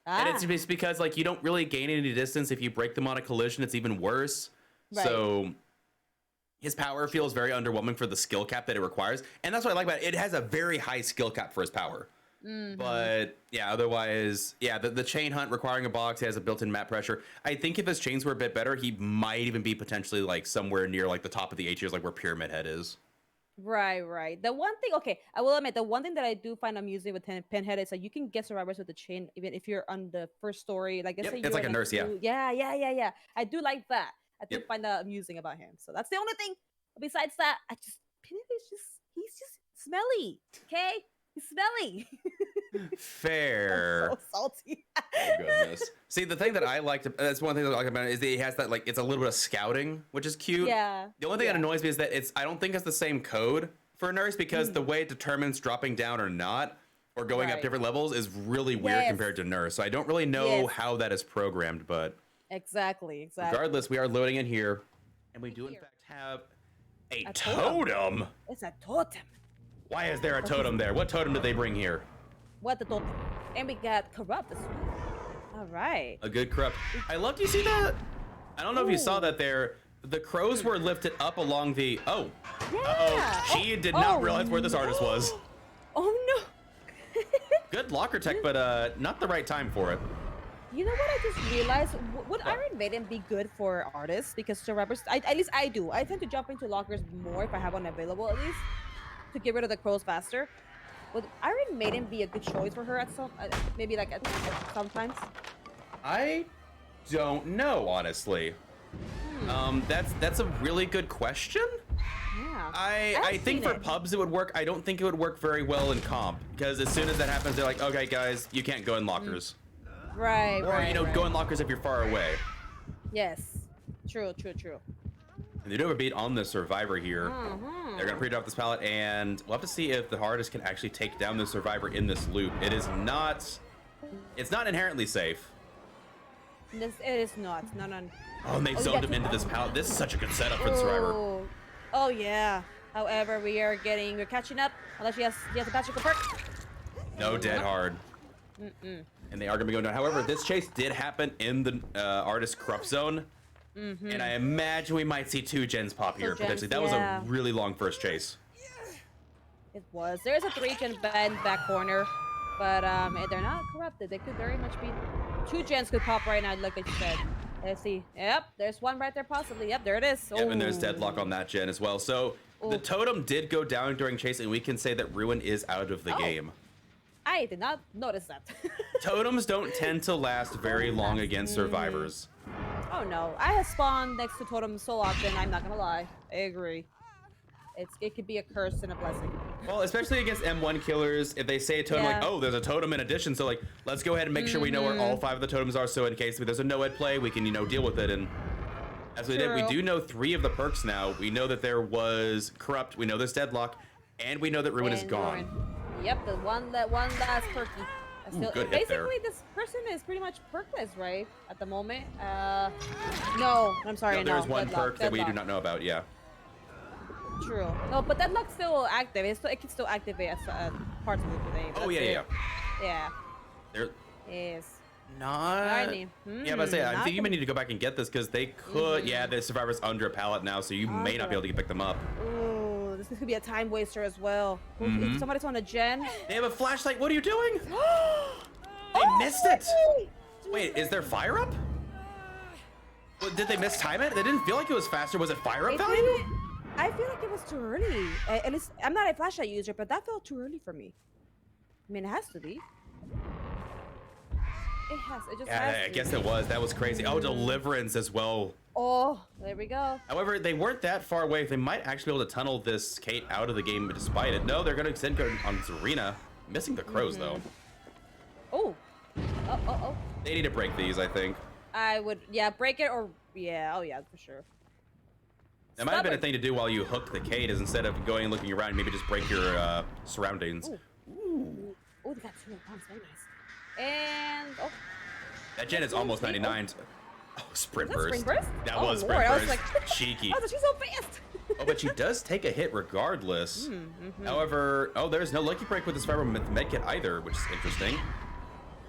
And it's just because, like, you don't really gain any distance. If you break them on a collision, it's even worse. Right. So his power feels very underwhelming for the skill cap that it requires. And that's what I like about it. It has a very high skill cap for his power. But yeah, otherwise, yeah, the chain hunt requiring a box, he has a built-in map pressure. I think if his chains were a bit better, he might even be potentially like somewhere near like the top of the H tiers, like where Pyramid Head is. Right. The one thing, okay, I will admit, the one thing that I do find amusing with Pinhead is that you can get survivors with the chain, even if you're on the first story. Like, let's say It's you're like a in nurse, two- yeah. I do like that. I do Yep. find that amusing about him. So that's the only thing. Besides that, Pinhead is he's just smelly. Okay, he's smelly. Fair. So salty. Oh, goodness. See, the thing that I liked, that's one thing that I like about it, is that he has that, like, it's a little bit of scouting, which is cute. Yeah. The only thing that annoys me is that I don't think it's the same code for nurse, because the way it determines dropping down or not, or going up Right. different levels, is really weird Yes. compared to nurse. So I don't really know Yes. how that is programmed, but Exactly. regardless, we are loading in here, and we do in fact have a totem. It's a totem. Why is there a totem there? What totem did they bring here? What the totem? And we got corrupt as well. All right. A good corrupt. I love, you see that? I don't know if you saw that there. The crows were lifted up along the, Yeah. she did not realize where this artist was. Oh no. Good locker tech, but not the right time for it. You know what I just realized? Would Iron Maiden be good for artists? Because survivors, at least I do. I tend to jump into lockers more if I have one available, at least, to get rid of the crows faster. Would Iron Maiden be a good choice for her at some, maybe like at sometimes? I don't know, honestly. That's a really good question. Yeah. I think for pubs it would work. I don't think it would work very well in comp, because as soon as that happens, they're like, okay, guys, you can't go in lockers. Right. Or, right, right. go in lockers if you're far away. Yes. True. And they do have a beat on the survivor here. They're gonna pre-drop this pallet, and we'll have to see if the hardest can actually take down the survivor in this loop. It is not It's not inherently safe. It is not. No. Oh, and they Oh, zoned yeah, him into this pallet. This is such a good setup for the survivor. Oh yeah. However, we're catching up. Unless he has a magical perk. No dead hard. And they are going to be going down. However, this chase did happen in the artist corrupt zone. And I imagine we might see 2 gens pop here, potentially. That was a really long first chase. It was. There's a 3-gen bed in back corner. But they're not corrupted. They could very much be... 2 gens could pop right now, like you said. Let's see. Yep, there's one right there possibly. Yep, there it is. Yep, and there's deadlock on that gen as well. So the totem did go down during chase, and we can say that Ruin is out of the game. I did not notice that. Totems don't tend to last very long against survivors. Oh no, I have spawned next to totems so often, I'm not gonna lie. I agree. It could be a curse and a blessing. Well, especially against M1 killers, if they say a totem, like, oh, there's a totem in addition, so like, let's go ahead and make sure we know where all 5 of the totems are, so in case there's a no-ed play, we can, you know, deal with it. And as we did, we do know 3 of the perks now. We know that there was Corrupt, we know there's Deadlock, and we know that Ruin is gone. Yep, the one last perky. Good hit basically, there. this person is pretty much perkless, right? At the moment. No, I'm sorry, No, there no. is one perk that we Deadlock. do not know about, yeah. True. No, but Deadlock's still active. It can still activate as parts of the game. Oh, yeah. Yeah. There. Yes. Not. Yeah, but I think you may need to go back and get this because they could. Yeah, the survivor's under a pallet now, so you may not be able to pick them up. Ooh, this could be a time waster as well. If somebody's on a gen. They have a flashlight. What are you doing? They missed it. Wait, is there fire up? Well, did they mistime it? They didn't feel like it was faster. Was it fire up value? I feel like it was too early. At least I'm not a flashlight user, but that felt too early for me. I mean, it has to be. It has. It just has to. I guess it was. That was crazy. Oh, Deliverance as well. Oh, there we go. However, they weren't that far away. They might actually be able to tunnel this Kate out of the game despite it. No, they're going to extend on Zarina. Missing the crows, though. Oh. Oh. They need to break these, I think. I would, yeah, break it or, yeah, oh yeah, for sure. That might have been a thing to do while you hooked the Kate, is instead of going and looking around, maybe just break your surroundings. Ooh. Oh, they got 2 at once. Very nice. And, oh. That gen is almost 99. Oh, sprint burst. Sprint burst? That was sprint burst. I was like, cheeky. Oh, she's so fast. Oh, but she does take a hit regardless. However, oh, there's no lucky break with the survivor medkit either, which is interesting.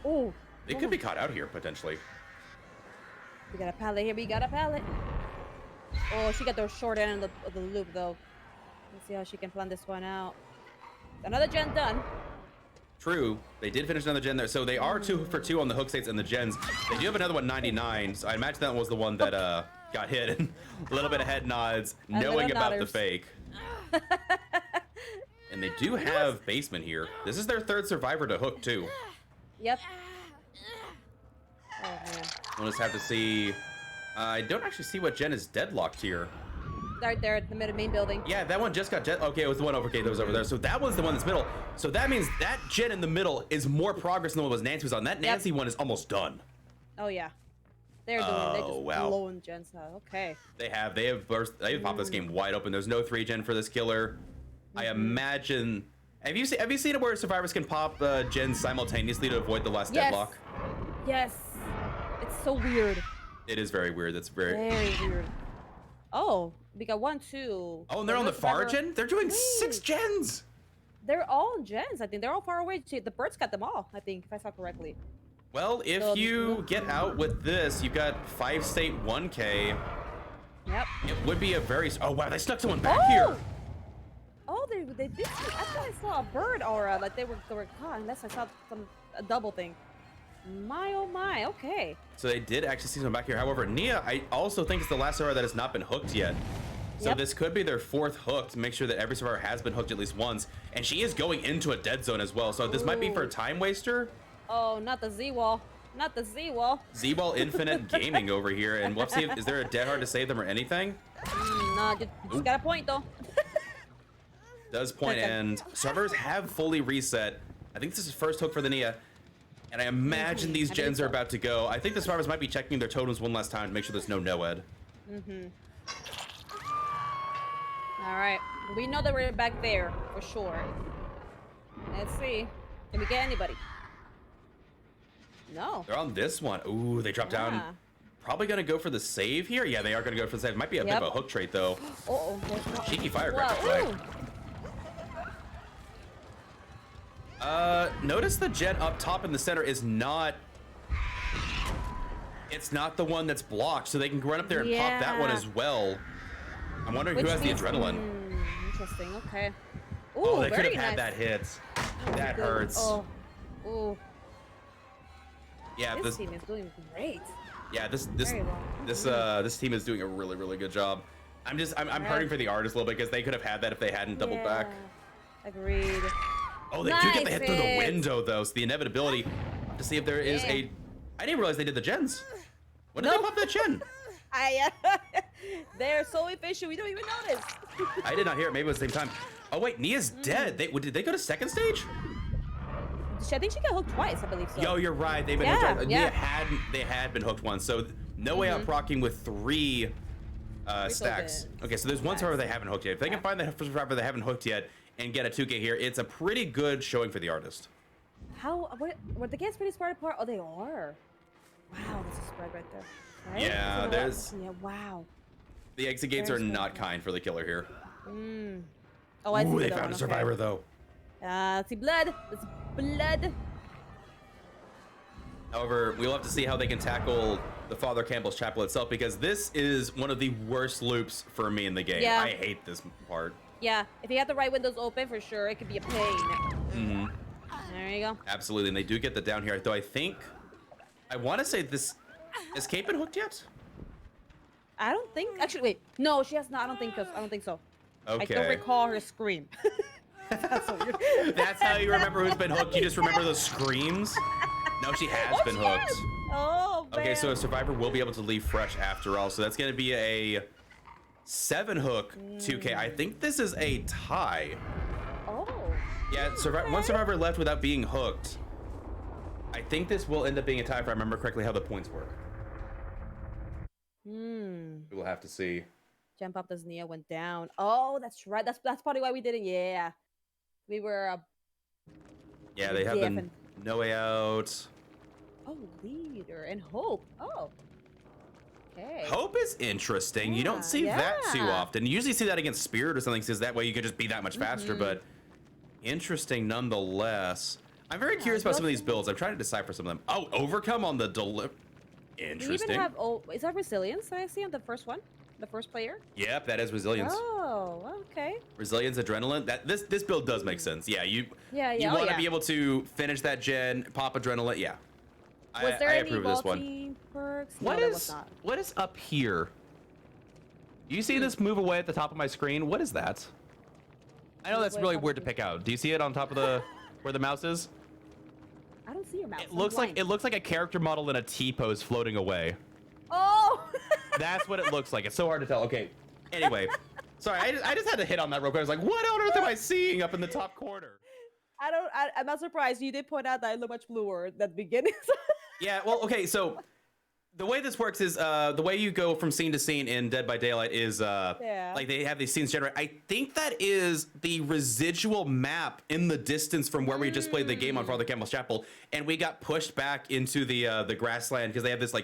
Oh. They could be caught out here, potentially. We got a pallet here. We got a pallet. Oh, she got the short end of the loop, though. Let's see how she can plan this one out. Another gen done. True. They did finish another gen there. So they are 2 for 2 on the hook states and the gens. They do have another one, 99. So I imagine that was the one that got hit. And a little bit of head nods, knowing about the fake. And they do have basement here. This is their 3rd survivor to hook, too. Yep. Oh, man. We'll just have to see. I don't actually see what gen is deadlocked here. Right there at the main building. Yeah, that one just got jet. Okay, it was the one over. Okay, that was over there. So that was the one that's middle. So that means that gen in the middle is more progress than what was Nancy was on. That Nancy one is almost done. Oh yeah, they're doing. They're just blowing gens out. Okay. They have popped this game wide open. There's no 3-gen for this killer. I imagine. Have you seen it where survivors can pop gens simultaneously to avoid the last deadlock? Yes. It's so weird. It is very weird. That's very weird. Oh, we got 1, 2. Oh, and they're on the far gen? They're doing 6 gens! They're all gens, I think. They're all far away. The birds got them all, I think, if I saw correctly. Well, if you get out with this, you've got 5 state 1K. Yep. It would be a very... Oh, wow, they snuck someone back here! Oh, they did. I thought I saw a bird aura, like they were caught, unless I saw a double thing. My oh my, okay. So they did actually see someone back here. However, Nia, I also think it's the last survivor that has not been hooked yet. So this could be their 4th hook to make sure that every survivor has been hooked at least once. And she is going into a dead zone as well. So this might be for a time waster. Oh, not the Z-Wall. Not the Z-Wall. Z-Wall Infinite Gaming over here. And we'll see if, is there a dead hard to save them or anything? No, just got a point though. Does point, and servers have fully reset. I think this is first hook for the Nia. And I imagine these gens are about to go. I think the survivors might be checking their totems one last time to make sure there's no no-ed. All right. We know that we're back there for sure. Let's see. Can we get anybody? No. They're on this one. Ooh, they dropped down. Yeah. Probably gonna go for the save here. Yeah, they are gonna go for the save. Might be a bit of a hook trait though. Oh, Cheeky firecracker play. Notice the gen up top in the center is not. It's not the one that's blocked, so they can run up there and pop that one as well. I'm wondering who has the adrenaline. Interesting. Okay. Ooh, Oh, they could have very had nice. that hit. That hurts. Oh. Ooh. Yeah, This team is doing great. Yeah, this team is doing a really good job. I'm hurting for the artist a little bit because they could have had that if they hadn't doubled back. Agreed. Oh, they do get the hit through the window though, so the inevitability to see if there is a. I didn't realize they did the gens. When did they pop that gen? They're so efficient. We don't even notice. I did not hear it. Maybe it was the same time. Oh wait, Nia's dead. Did they go to second stage? I think she got hooked twice. I believe so. Yo, you're right. They've been hooked. Nia had been hooked once. So no way out procking with three stacks. Okay, so there's one survivor they haven't hooked yet. If they can find the survivor they haven't hooked yet and get a 2K here, it's a pretty good showing for the artist. Were the games pretty spread apart? Oh, they are. Wow, that's a spread right there. Right? Yeah, there's. Yeah, wow. The exit gates are not kind for the killer here. Oh, I see. Ooh, they found a survivor though. Let's see blood. Let's blood. However, we'll have to see how they can tackle the Father Campbell's Chapel itself because this is one of the worst loops for me in the game. Yeah. I hate this part. Yeah, if you have the right windows open, for sure, it could be a pain. There you go. Absolutely, and they do get the down here. Though I want to say this, has Kate been hooked yet? I don't think. Actually, wait. No, she has not. I don't think so. Okay. I don't recall her scream. That's how you remember who's been hooked. You just remember the screams. No, she has been hooked. Oh, man. Okay, so a survivor will be able to leave fresh after all. So that's going to be a 7-hook 2K. I think this is a tie. Oh. Yeah, one survivor left without being hooked. I think this will end up being a tie if I remember correctly how the points work. We will have to see. Jump up as Nia went down. Oh, that's right. That's probably why we didn't. Yeah. We were. Yeah, they have been no way out. Oh, leader and hope. Oh. Okay. Hope is interesting. You don't see that too often. You usually see that against Spirit or something, because that way you can just be that much faster, but interesting nonetheless. I'm very curious about some of these builds. I'm trying to decipher some of them. Oh, Overcome on the Interesting. We even have, is that Resilience that I see on the first one? The first player? Yep, that is Resilience. Oh, okay. Resilience, Adrenaline. This build does make sense. Yeah, you want to be able to finish that gen, pop Adrenaline. Yeah. Was there any approve this one. vaulting perks? What is up here? You see this move away at the top of my screen? What is that? I know that's really weird to pick out. Do you see it on top of the where the mouse is? I don't see your mouse. It looks like a character model in a T-pose floating away. Oh! That's what it looks like. It's so hard to tell. Okay. Anyway, sorry. I just had to hit on that real quick. I was like, what on earth am I seeing up in the top corner? I'm not surprised. You did point out that I look much bluer at the beginning. Yeah. Well, okay. So the way this works is the way you go from scene to scene in Dead by Daylight is like they have these scenes generated. I think that is the residual map in the distance from where we just played the game on Father Campbell's Chapel, and we got pushed back into the grassland because they have this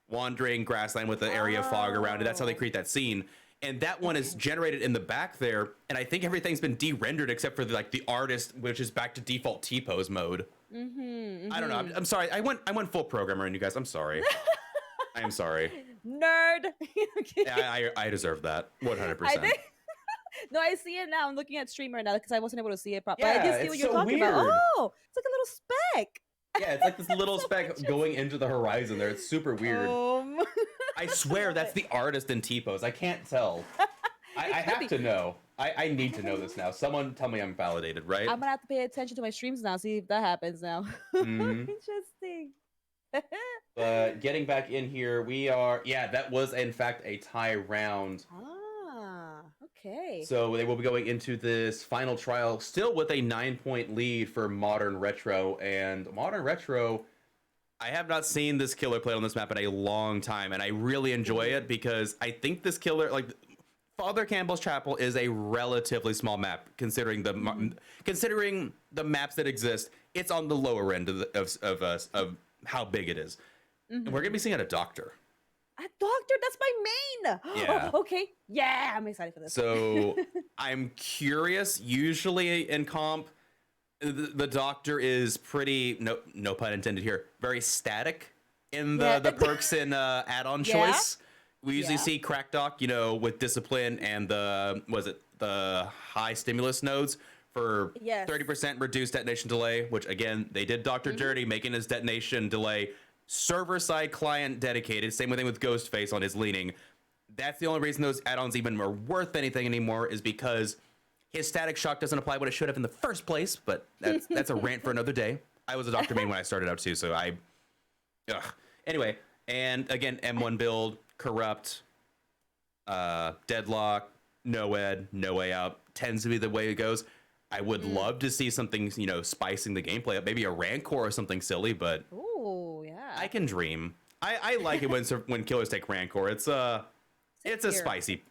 wandering grassland with the area of fog around it. That's how they create that scene. And that one is generated in the back there, and I think everything's been de-rendered except for the artist, which is back to default T-pose mode. I don't know. I'm sorry. I went full programmer on you guys. I'm sorry. I am sorry. Nerd. Yeah, I deserve that. 100%. No, I see it now. I'm looking at streamer now because I wasn't able to see it properly. Yeah, I did see what you're talking about. Oh, it's like a little speck. Yeah, it's like this little speck going into the horizon there. It's super weird. I swear that's the artist in T-pose. I can't tell. I have to know. I need to know this now. Someone tell me I'm validated, right? I'm gonna have to pay attention to my streams now, see if that happens now. Interesting. But getting back in here, we are. Yeah, that was in fact a tie round. Ah, okay. So they will be going into this final trial, still with a 9-point lead for Modern Retro. And Modern Retro, I have not seen this killer play on this map in a long time, and I really enjoy it because I think this killer, Father Campbell's Chapel, is a relatively small map considering the maps that exist. It's on the lower end of how big it is. And Mhm. we're gonna be seeing a doctor. A doctor, that's my main. Yeah. Okay. Yeah, I'm excited for this. So I'm curious. Usually in comp, the doctor is pretty no pun intended here. Very static in Yeah. the perks and add-on Yeah. choice. We usually Yeah. see crack doc, with discipline and the high stimulus nodes for Yes. 30% reduced detonation delay, which again they did Doctor Mhm. dirty, making his detonation delay server side client dedicated. Same thing with Ghostface on his leaning. That's the only reason those add-ons even are worth anything anymore, is because his static shock doesn't apply what it should have in the first place. But that's a rant for another day. I was a Doctor main when I started out too, so anyway. And again, M1 build, corrupt, deadlock, no ed, no way out tends to be the way it goes. I would love to see something, spicing the gameplay up, maybe a Rancor or something silly, but Ooh, yeah. I can dream. I like it when killers take Rancor. It's a Here. spicy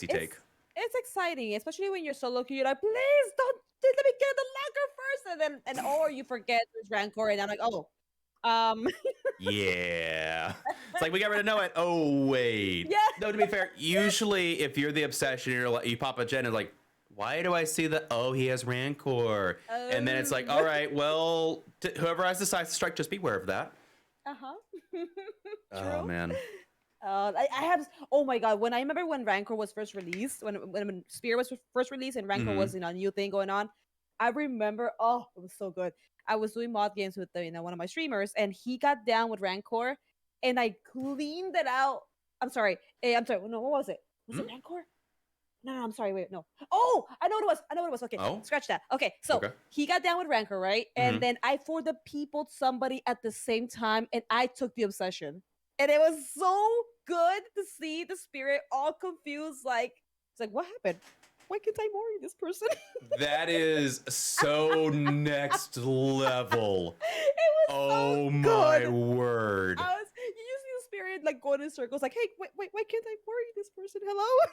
take. It's exciting, especially when you're solo queue. You're like, please don't let me get the locker first, and or you forget there's Rancor, and I'm like, oh, Yeah. It's like we got rid of no ed. Oh wait. Yeah. No, to be fair, usually if you're the obsession, you're like, you pop a gen and like, why do I see the he has Rancor? And then it's like, all right, well, whoever has decided to strike, just beware of that. uh-huh. Oh man. I have. Oh my god! When I remember when Rancor was first released, when Spear was first released and Rancor was a new thing going on, I remember. Oh, it was so good. I was doing mod games with one of my streamers, and he got down with Rancor, and I cleaned it out. I'm sorry. I'm sorry. No, what was it? Was it Rancor? No, I'm sorry. Wait, no. Oh, I know what it was. Okay, scratch that. Okay, so he got down with Rancor, right? And then I for the people somebody at the same time, and I took the obsession. And it was so good to see the spirit all confused, like it's like, what happened? Why can't I mori this person? That is so next level. It was oh so my good. word. You see the spirit like going in circles, like, hey, wait, why can't I mori this person? Hello?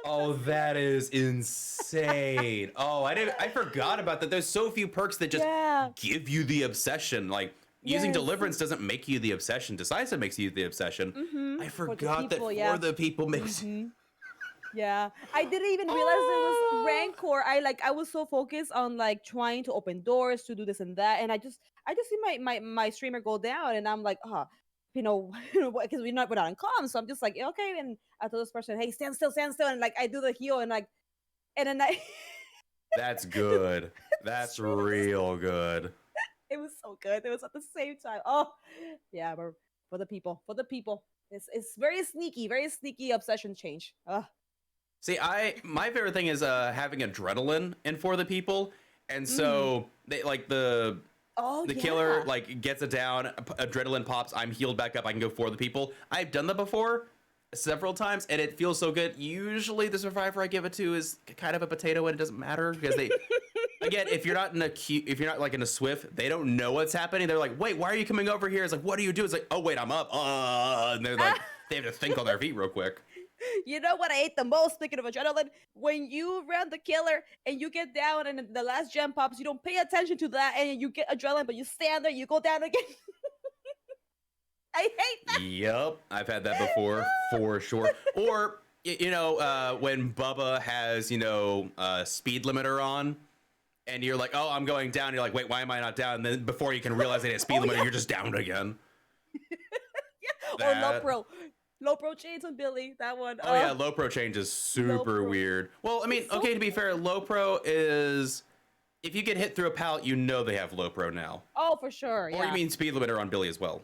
Oh, that is insane. I forgot about that. There's so few perks that just give you the obsession. Like using Deliverance doesn't make you the obsession. Decisive makes you the obsession. I forgot that for the people makes. Yeah, I didn't even realize it was Rancor. I was so focused on like trying to open doors to do this and that, and I just see my streamer go down, and I'm like, because we're not in comms, so I'm just like, okay, and I told this person, hey, stand still, and like I do the heal, and like, and then I. That's good. That's real good. It was so good. It was at the same time. Oh, yeah, but for the people, it's very sneaky obsession change. See, my favorite thing is having adrenaline in For the People, and so they like the killer like gets it down, adrenaline pops, I'm healed back up, I can go For the People. I've done that before several times, and it feels so good. Usually, the survivor I give it to is kind of a potato, and it doesn't matter because they. Again, if you're not like in a Swift, they don't know what's happening. They're like, wait, why are you coming over here? It's like, what do you do? It's like, oh wait, I'm up. And they're like, they have to think on their feet real quick. You know what I hate the most, speaking of adrenaline? When you run the killer and you get down and the last gem pops, you don't pay attention to that and you get adrenaline, but you stand there, you go down again. I hate that. Yep, I've had that before, for sure. Or, when Bubba has, speed limiter on, and you're like, oh, I'm going down. You're like, wait, why am I not down? And then before you can realize they had speed limiter, you're just down again. Or low pro chains on Billy, that one. Oh yeah, low pro change is super weird. Well, I mean, okay, to be fair, low pro is if you get hit through a pallet, they have low pro now. Oh, for sure. Or you mean speed limiter on Billy as well.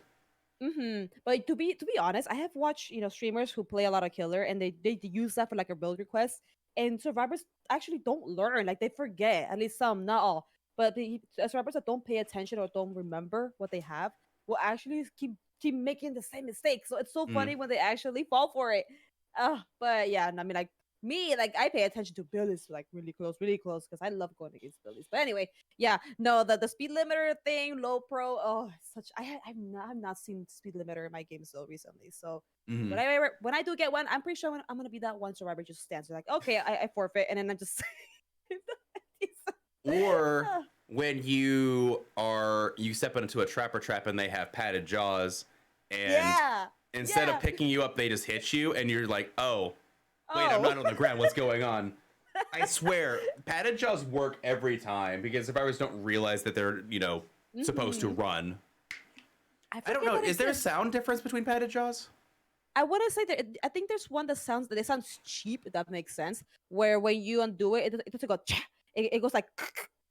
But to be honest, I have watched streamers who play a lot of killer, and they use that for like a build request, and survivors actually don't learn, like they forget, at least some, not all, but the survivors that don't pay attention or don't remember what they have will actually keep making the same mistake. So it's so funny when they actually fall for it. But yeah, I mean, like me, like I pay attention to Billy's like really close, because I love going against Billy's. But anyway, yeah, no, the speed limiter thing, low pro. Oh, I've not seen speed limiter in my games so recently. So when I do get one, I'm pretty sure I'm gonna be that one survivor just stands there like, okay, I forfeit, and then I'm just. when you step into a trapper trap and they have padded jaws, and Yeah. instead Yeah. of picking you up, they just hit you, and you're like, oh, wait, I'm Oh. not on the ground. What's going on? I swear, padded jaws work every time because survivors don't realize that they're, supposed to run. I don't know. Is there a sound difference between padded jaws? I want to say that I think there's one that sounds cheap, if that makes sense. Where when you undo it, it doesn't go. It goes like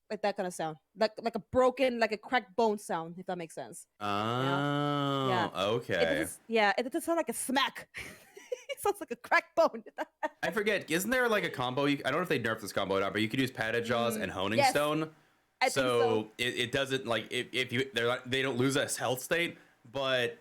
like that kind of sound, like a broken, like a cracked bone sound, if that makes sense. Oh, Yeah. okay. It doesn't sound like a smack. It sounds like a cracked bone. I forget. Isn't there like a combo? I don't know if they nerfed this combo or not, but you could use padded jaws and honing stone. I think so. It doesn't like if you they don't lose a health state, but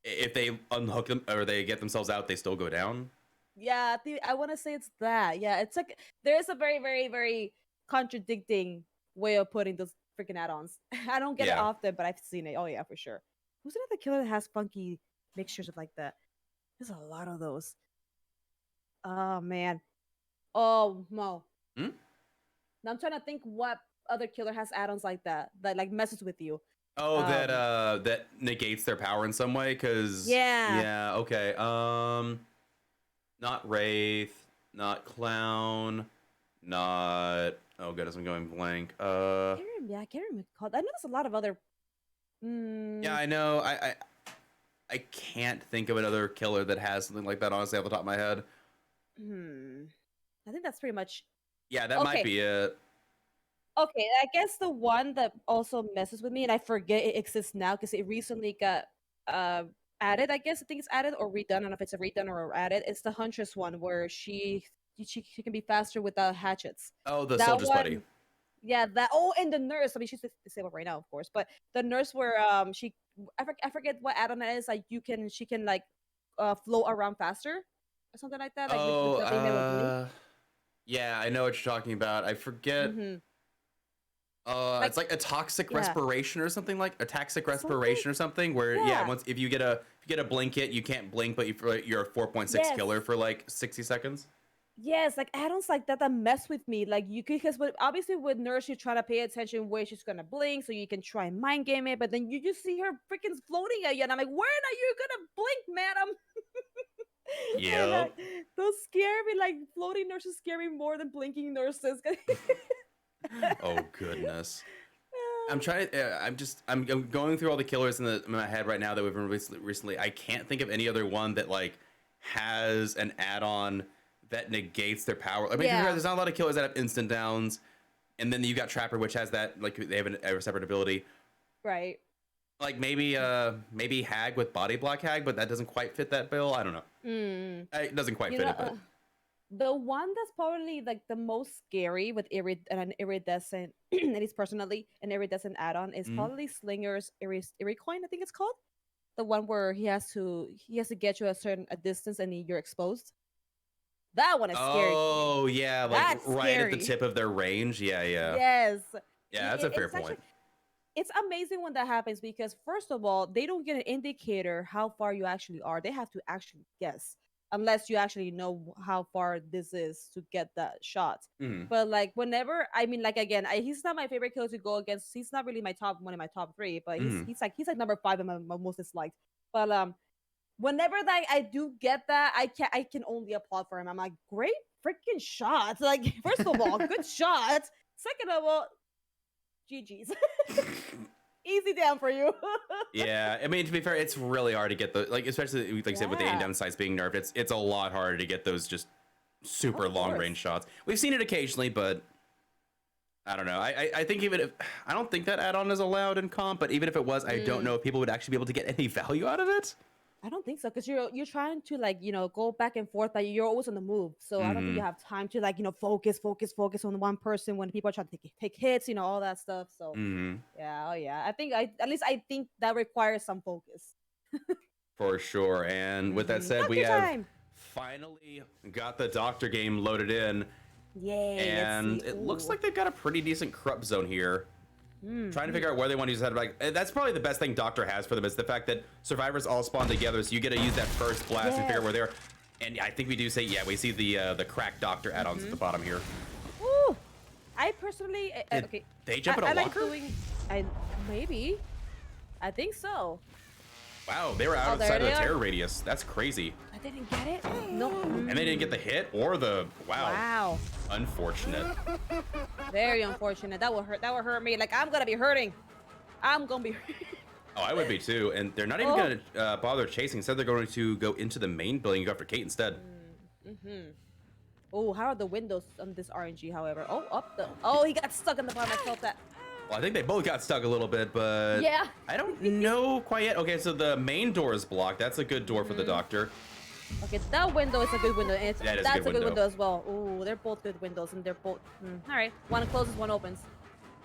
if they unhook them or they get themselves out, they still go down. Yeah, I want to say it's that. Yeah, it's like there's a very, very, very contradicting way of putting those freaking add-ons. I don't get it often, but I've seen it. Oh yeah, for sure. Who's another killer that has funky mixtures of like that? There's a lot of those. Oh man. Oh Mo. Hmm? Now I'm trying to think what other killer has add-ons like that like messes with you. Oh, that negates their power in some way, cause yeah, okay. Not Wraith, not Clown, not oh goodness, I'm going blank. I can't remember called. I know there's a lot of other. Yeah, I know. I can't think of another killer that has something like that. Honestly, off the top of my head. I think that's pretty much. Yeah, that might be it. Okay, I guess the one that also messes with me, and I forget it exists now because it recently got added. I guess I think it's added or redone. I don't know if it's a redone or added. It's the Huntress one where she can be faster without hatchets. Oh, the soldier's buddy. Yeah, that. Oh, and the nurse. I mean, she's disabled right now, of course. But the nurse, where I forget what add-on it is. Like she can like float around faster or something like that. Like with yeah, I know what you're talking about. I forget. It's like a toxic respiration or something, like a toxic respiration or something. Where once if you get a blink hit, you can't blink, but you're a 4.6 killer for like 60 seconds. Yes, like add-ons like that mess with me. Like because obviously with nurse you're trying to pay attention where she's gonna blink, so you can try and mind game it. But then you just see her freaking floating at you, and I'm like, when are you gonna blink, madam? Yeah. Those scare me. Like floating nurses scare me more than blinking nurses. Oh goodness. I'm trying. I'm going through all the killers in my head right now that we've been recently. I can't think of any other one that like has an add-on that negates their power. I mean, there's not a lot of killers that have instant downs, and then you got Trapper, which has that like they have a separate ability. Right. Like maybe Hag with body block Hag, but that doesn't quite fit that bill. I don't know. It doesn't quite fit it. But the one that's probably like the most scary with an iridescent, at least personally, an iridescent add-on is probably Slinger's Iricoin, I think it's called. The one where he has to get you a distance and you're exposed. That one is scary. Oh yeah, like that's right scary. At the tip of their range. Yeah. Yes. Yeah, that's a fair point. It's amazing when that happens because first of all, they don't get an indicator how far you actually are. They have to actually guess. Unless you actually know how far this is to get that shot. But like whenever, I mean, like again, he's not my favorite killer to go against. He's not really one of my top 3, but he's like number 5 and my most disliked. But whenever that I do get that, I can only applaud for him. I'm like, great freaking shot! Like first of all, good shot. Second of all, GG's. Easy down for you. Yeah, I mean, to be fair, it's really hard to get the especially like I said with the aim down sights being nerfed. It's a lot harder to get those just super long range shots. We've seen it occasionally, but I don't know. I think even if I don't think that add-on is allowed in comp, but even if it was, I don't know if people would actually be able to get any value out of it. I don't think so because you're trying to like go back and forth. Like you're always on the move, so I don't think you have time to like focus on one person when people are trying to take hits, all that stuff. So yeah, I think at least I think that requires some focus. For sure. And with that said, we have finally got the Doctor game loaded in. Yay! And it looks like they've got a pretty decent corrupt zone here. Trying to figure out where they want to use that. That's probably the best thing Doctor has for them is the fact that survivors all spawn together, so you get to use that first blast and figure out where they're. And I think we do say, we see the cracked Doctor add-ons at the bottom here. Woo! I personally, Did okay. they jump in a I like locker? doing. Maybe. I think so. Wow, they were Oh, outside there of the they are. terror radius. That's crazy. I didn't get it. No. And they didn't get the hit or the Wow. Unfortunate. Very unfortunate. That would hurt. That would hurt me. Like I'm gonna be hurting. I'm gonna be. Oh, I would be too. And they're not even Oh. gonna bother chasing. Instead, they're going to go into the main building and go after Kate instead. Oh, how are the windows on this RNG? However, oh, up the. Oh, he got stuck in the bottom. I felt that. Well, I think they both got stuck a little bit, but Yeah. I don't know quite yet. Okay, so the main door is blocked. That's a good door for the doctor. Okay, that window is a good window. And it's, That is a that's good a good window. window as well. Ooh, they're both good windows, and they're both. All right, one closes, one opens.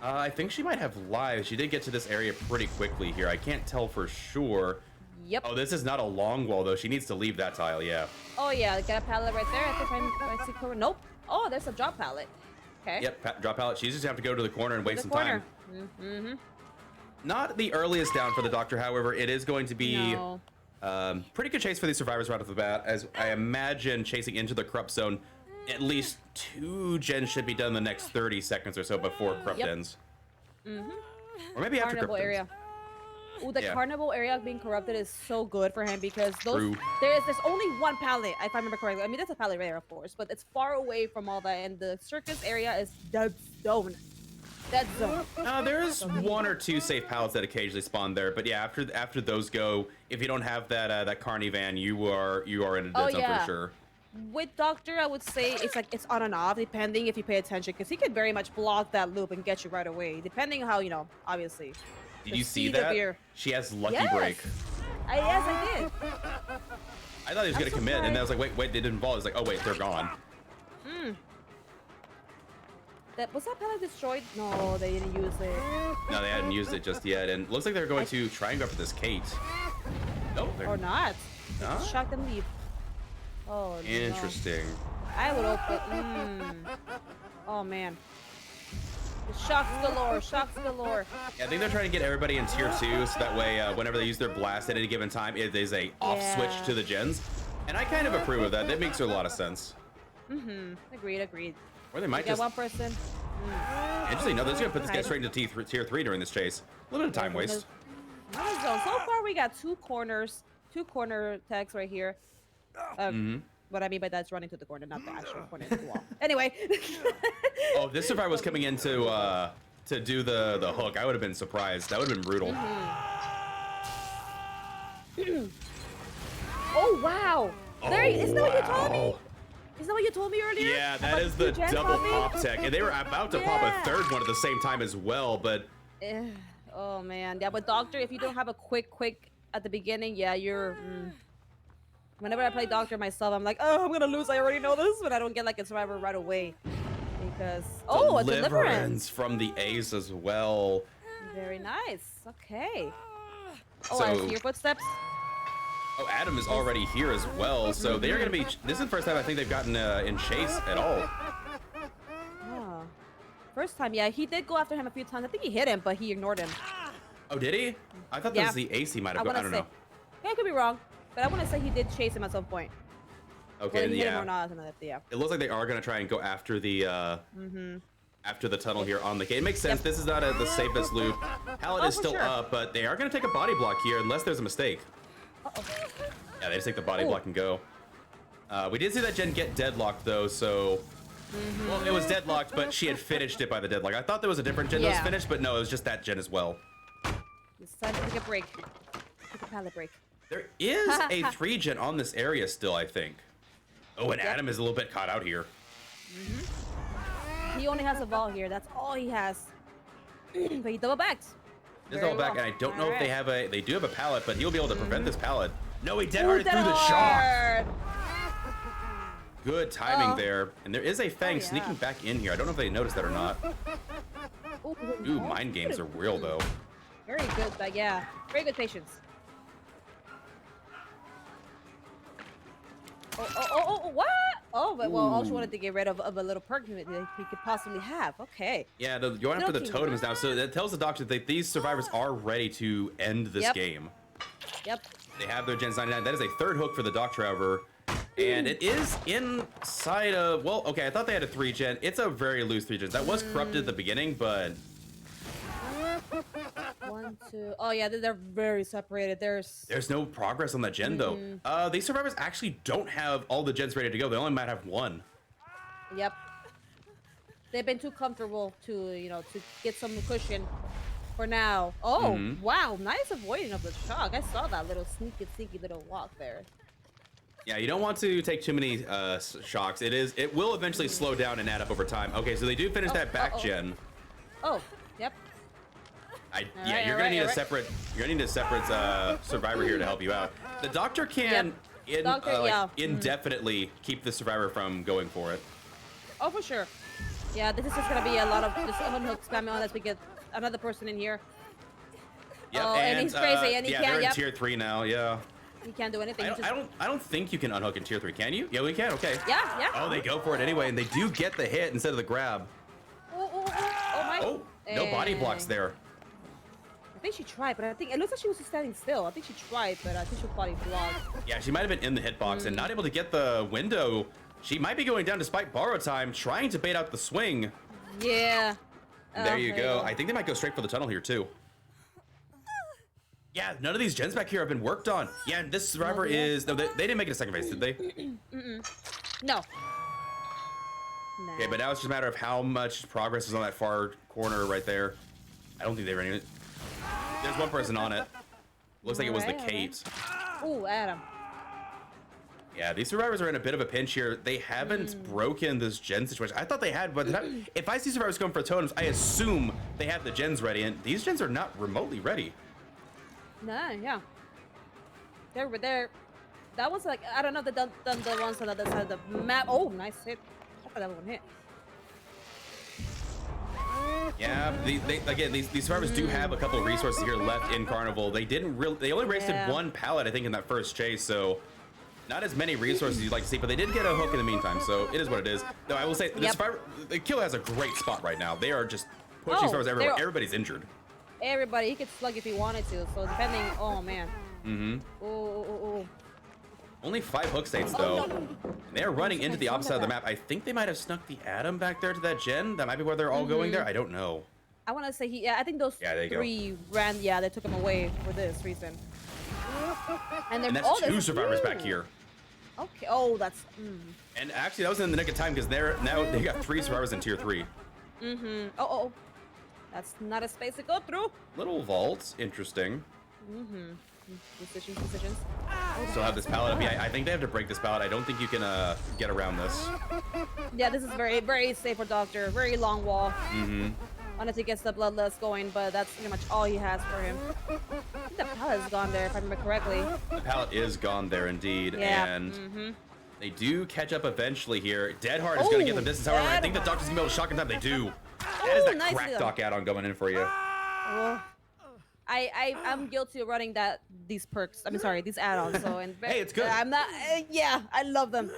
I think she might have lives. She did get to this area pretty quickly here. I can't tell for sure. Yep. Oh, this is not a long wall though. She needs to leave that tile. Yeah. Oh yeah, got a pallet right there. I think I see corner. Nope. Oh, there's a drop pallet. Okay. Yep. Drop pallet. She just have to go to the corner and waste The some corner. time. Not the earliest down for the doctor, however, it is going to be No. pretty good chase for these survivors right off the bat. As I imagine, chasing into the corrupt zone, at least 2 gens should be done in the next 30 seconds or so before corrupt Yep. ends. Or maybe after Carnival corrupt area. ends. Ooh, the Yeah. carnival area being corrupted is so good for him because those True. there's only one pallet, if I remember correctly. I mean, that's a pallet right there, of course, but it's far away from all that, and the circus area is dead zone. Dead zone. There's 1 or 2 safe pallets that occasionally spawn there, but yeah, after those go, if you don't have that that carny van, you are in a dead Oh, zone yeah. for sure. With Doctor, I would say it's on and off, depending if you pay attention, because he can very much block that loop and get you right away, depending how, obviously. Did the you see speed of that? your- She has lucky Yes. break. Yes, I did. I thought he was I'm gonna commit, and then I was surprised. like, wait, they didn't fall. I was like, oh wait, they're gone. Was that pallet destroyed? No, they didn't use it. No, they hadn't used it just yet, and looks like they're going to try and go for this Kate. Nope, they're Or not. Huh? Shock them leave. Oh, no. Interesting. I would open. Oh man. Shocks galore, shocks galore. Yeah, I think they're trying to get everybody in tier 2, so that way, whenever they use their blast at any given time, it is a off switch to the gens. And I kind of approve of that. That makes a lot of sense. Agreed. Or they We might got just one person. interesting. No, they're just gonna put this guy Hide. straight into tier 3 during this chase. A little bit of time waste. Not a zone. So far, we got two corner tags right here. What I mean by that is running to the corner, not the actual corner of the wall. Anyway. Oh, if this survivor was coming in to do the hook, I would have been surprised. That would have been brutal. Oh wow! There, isn't that what you told me? wow. Isn't that what you told me earlier? Yeah, that About is the gen double popping? pop tech. And they were about to pop a Yeah. third one at the same time as well, but Oh man, yeah. But Doctor, if you don't have a quick at the beginning, yeah, you're. Whenever I play Doctor myself, I'm like, oh, I'm gonna lose. I already know this, but I don't get like a survivor right away because a deliverance. from the A's as well. Very nice. Okay. Oh, So- I hear footsteps. Oh, Adam is already here as well, so they are going to be. This is the first time I think they've gotten in chase at all. Oh. First time, yeah, he did go after him a few times. I think he hit him, but he ignored him. Oh, did he? I thought that was the ace he might have. I wanna don't say, know. Yeah, I could be wrong, but I want to say he did chase him at some point. Okay, Whether he hit him yeah. or not, is another- yeah. It looks like they are going to try and go after the after the tunnel here on the gate. It makes sense. Yep. This is not the safest loop. Pallet Oh, is for still sure. up, but they are going to take a body block here unless there's a mistake. Uh-oh. Yeah, they just take the body Ooh. block and go. We did see that gen get deadlocked though, so well, it was deadlocked, but she had finished it by the deadlock. I thought there was a different gen that was Yeah. finished, but no, it was just that gen as well. It's time to take a break. Take a pallet break. There is a 3 gen on this area still, I think. Oh, and Yep. Adam is a little bit caught out here. He only has a ball here. That's all he has. But he double backed. This is Very all back, well. and I don't know if they Alright. have they do have a pallet, but he'll be able to prevent this pallet. No, he dead Ooh, harded dead through the shock. hard. Good timing Oh. there. And there is a Fang yeah. sneaking back in here. I don't know if they noticed that or not. Ooh, mind games are real though. Very good, but yeah, very good patience. Oh, what? Oh, but well, also wanted to get rid of a little perk that he could possibly have. Okay. Yeah, going after the Still totems now. So that tells the doctor that these survivors are ready to end this Yep. game. Yep. They have their Gens 99. That is a third hook for the doctor, however. And it is inside of, well, okay, I thought they had a 3-gen. It's a very loose 3-gen. That was corrupted at the beginning, but... 1, 2. Oh yeah, they're very separated. There's no progress on that gen, though. These survivors actually don't have all the gens ready to go. They only might have one. Yep. They've been too comfortable to, you know, to get some cushion for now. Oh, wow. Nice avoiding of the shock. I saw that little sneaky little walk there. Yeah, you don't want to take too many shocks. It will eventually slow down and add up over time. Okay, so they do finish that back gen. Oh, yep. Yeah, you're gonna need a separate survivor here to help you out. The doctor can indefinitely keep the survivor from going for it. Oh, for sure. Yeah, this is just gonna be a lot of just unhook spamming unless we get another person in here. Yep, oh, and he's crazy, and he can't. They're in tier 3 now. Yeah. He can't do anything. I don't think you can unhook in tier 3. Can you? Yeah, we can. Okay. Yeah. Oh, they go for it anyway, and they do get the hit instead of the grab. Oh my. Oh, no body blocks there. I think she tried, but I think it looks like she was just standing still. I think she tried, but I think she body blocked. Yeah, she might have been in the hitbox and not able to get the window. She might be going down despite borrow time, trying to bait out the swing. Yeah. There you go. I think they might go straight for the tunnel here too. Yeah, none of these gens back here have been worked on. Yeah, and this survivor is... No, they didn't make it a second phase, did they? No. Okay, but now it's just a matter of how much progress is on that far corner right there. I don't think they ran it. There's one person on it. Looks like it was the Kate. Ooh, Adam. Yeah, these survivors are in a bit of a pinch here. They haven't broken this gen situation. I thought they had, but if I see survivors going for totems, I assume they have the gens ready, and these gens are not remotely ready. Nah, yeah. They're. That was like, I don't know, the ones on the other side of the map. Oh, nice hit. I thought that one hit. Yeah, these survivors do have a couple of resources here left in Carnival. They only wasted one pallet, I think, in that first chase, so not as many resources you'd like to see, but they did get a hook in the meantime, so it is what it is. Though I will say, the killer has a great spot right now. They are just pushing survivors everywhere. Everybody's injured. Everybody, he could slug if he wanted to, so depending, oh man. Oh. Only 5 hook states, though. They're running into the opposite side of the map. I think they might have snuck the Atom back there to that gen. That might be where they're all going there. I don't know. I want to say I think those 3 ran, they took him away for this reason. And that's 2 survivors back here. Okay, oh, that's... And actually, that was in the nick of time, because now they got 3 survivors in tier 3. Oh. That's not a space to go through. Little vaults, interesting. Decisions. Still have this pallet up. Yeah, I think they have to break this pallet. I don't think you can get around this. Yeah, this is very, very safe for Doctor. Very long wall. Unless he gets the bloodlust going, but that's pretty much all he has for him. I think the pallet is gone there, if I remember correctly. The pallet is gone there, indeed. Yeah. And they do catch up eventually here. Deadheart is going to get the distance. However, I think the Doctor's going to be able to shock in time. They do. That is that crack doc add-on going in for you. I'm guilty of running these perks. I'm sorry, these add-ons. So hey, it's good. I'm not. Yeah, I love them.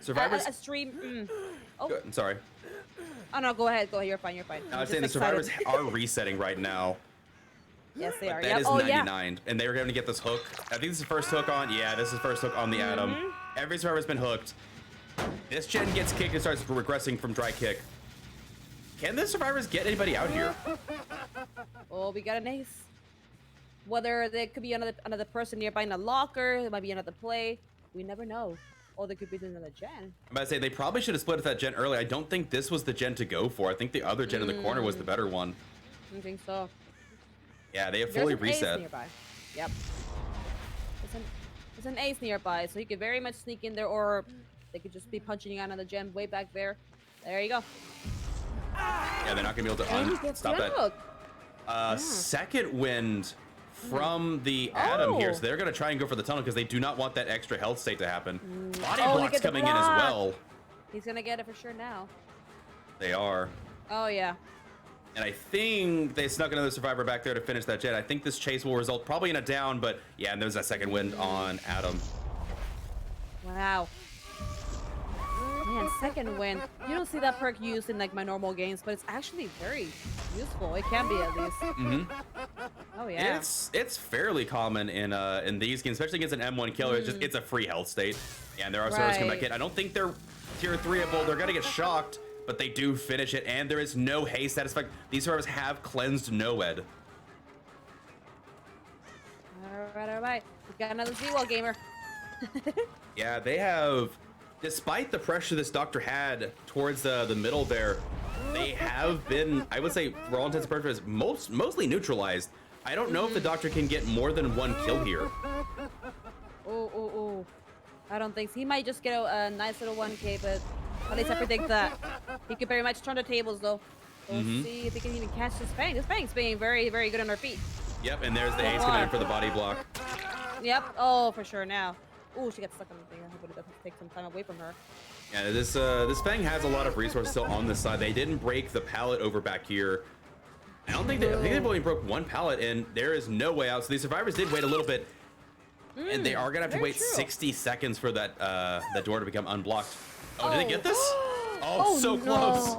Survivors. A stream. Oh, good. I'm sorry. Oh no, go ahead. You're fine. I was saying the survivors are resetting right now. Yes, they are. That is 99, and they are going to get this hook. I think this is the first hook on. Yeah, this is the first hook on the Atom. Every survivor's been hooked. This gen gets kicked and starts regressing from dry kick. Can the survivors get anybody out here? Oh, we got an ace. Whether there could be another person nearby in a locker, it might be another play. We never know. Or there could be another gen. I'm about to say, they probably should have split with that gen early. I don't think this was the gen to go for. I think the other gen in the corner was the better one. I think so. Yeah, they have fully There's an reset. ace nearby. Yep. There's an ace nearby, so he could very much sneak in there, or they could just be punching out on the gen way back there. There you go. Yeah, they're not going to be able to stop that. Second wind from the Atom here, so they're going to try and go for the tunnel because they do not want that extra health state to happen. Body blocks coming in as well. He's going to get it for sure now. They are. Oh, yeah. And I think they snuck another survivor back there to finish that jet. I think this chase will result probably in a down, but yeah, and there's that second wind on Atom. Wow. Man, second wind. You don't see that perk used in like my normal games, but it's actually very useful. It can be at least. Oh yeah. It's fairly common in these games, especially against an M1 killer. It's a free health state. Yeah, and there are servers coming back in. I don't think they're tier 3able. They're going to get shocked, but they do finish it, and there is no haste status effect. These servers have cleansed Noed. All right. We got another Z-Wall gamer. Yeah, they have, despite the pressure this Doctor had towards the middle there, they have been, I would say, for all intents and purposes, mostly neutralized. I don't know if the Doctor can get more than one kill here. Oh. I don't think so. He might just get a nice little 1k, but at least I predict that. He could very much turn the tables, though. We'll see if he can even catch this Fang. This Fang's being very, very good on her feet. Yep, and there's the ace coming in for the body block. Yep. Oh, for sure now. Oh, she got stuck on the thing. I hope it doesn't take some time away from her. Yeah, this Fang has a lot of resources still on this side. They didn't break the pallet over back here. I think they've only broke one pallet, and there is no way out. So these survivors did wait a little bit, and they are gonna have to wait 60 seconds for that door to become unblocked. Oh, did they get this? Oh, so close.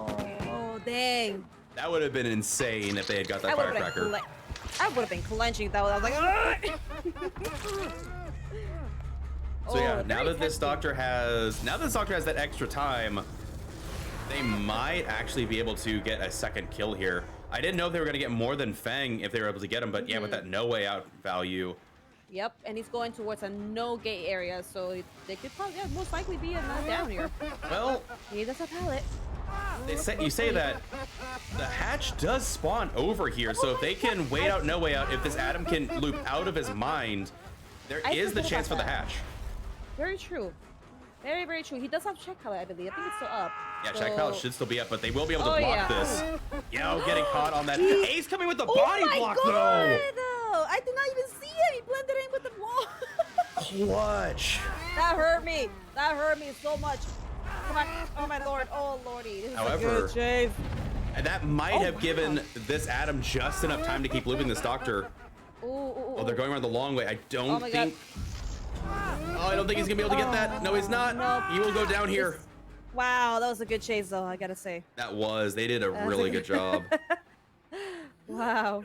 Oh, dang. That would have been insane if they had got that firecracker. I would have been clenching though. I was like, so yeah, now that this Doctor has that extra time, they might actually be able to get a second kill here. I didn't know if they were going to get more than Fang if they were able to get him, but yeah, with that no way out value. Yep, and he's going towards a no gate area, so they could probably most likely be a no down here. Well, he does a pallet. You say that the hatch does spawn over here, so if they can wait out no way out, if this Adam can loop out of his mind, there is the chance for the hatch. Very true. Very, very true. He does have check pallet, I believe. I think it's still up. Yeah, check pallet should still be up, but they will be able to block this. Yo, getting caught on that. Ace coming with the body block, though. I did not even see him. He blended in with the wall. Clutch. That hurt me. That hurt me so much. Come on. Oh, my lord. Oh, lordy. This is a good chase. And that might have given this Adam just enough time to keep looping this Doctor. Oh, they're going around the long way. I don't think... Oh, I don't think he's going to be able to get that. No, he's not. Nope. He will go down here. Wow, that was a good chase, though, I gotta say. They did a really good job. Wow.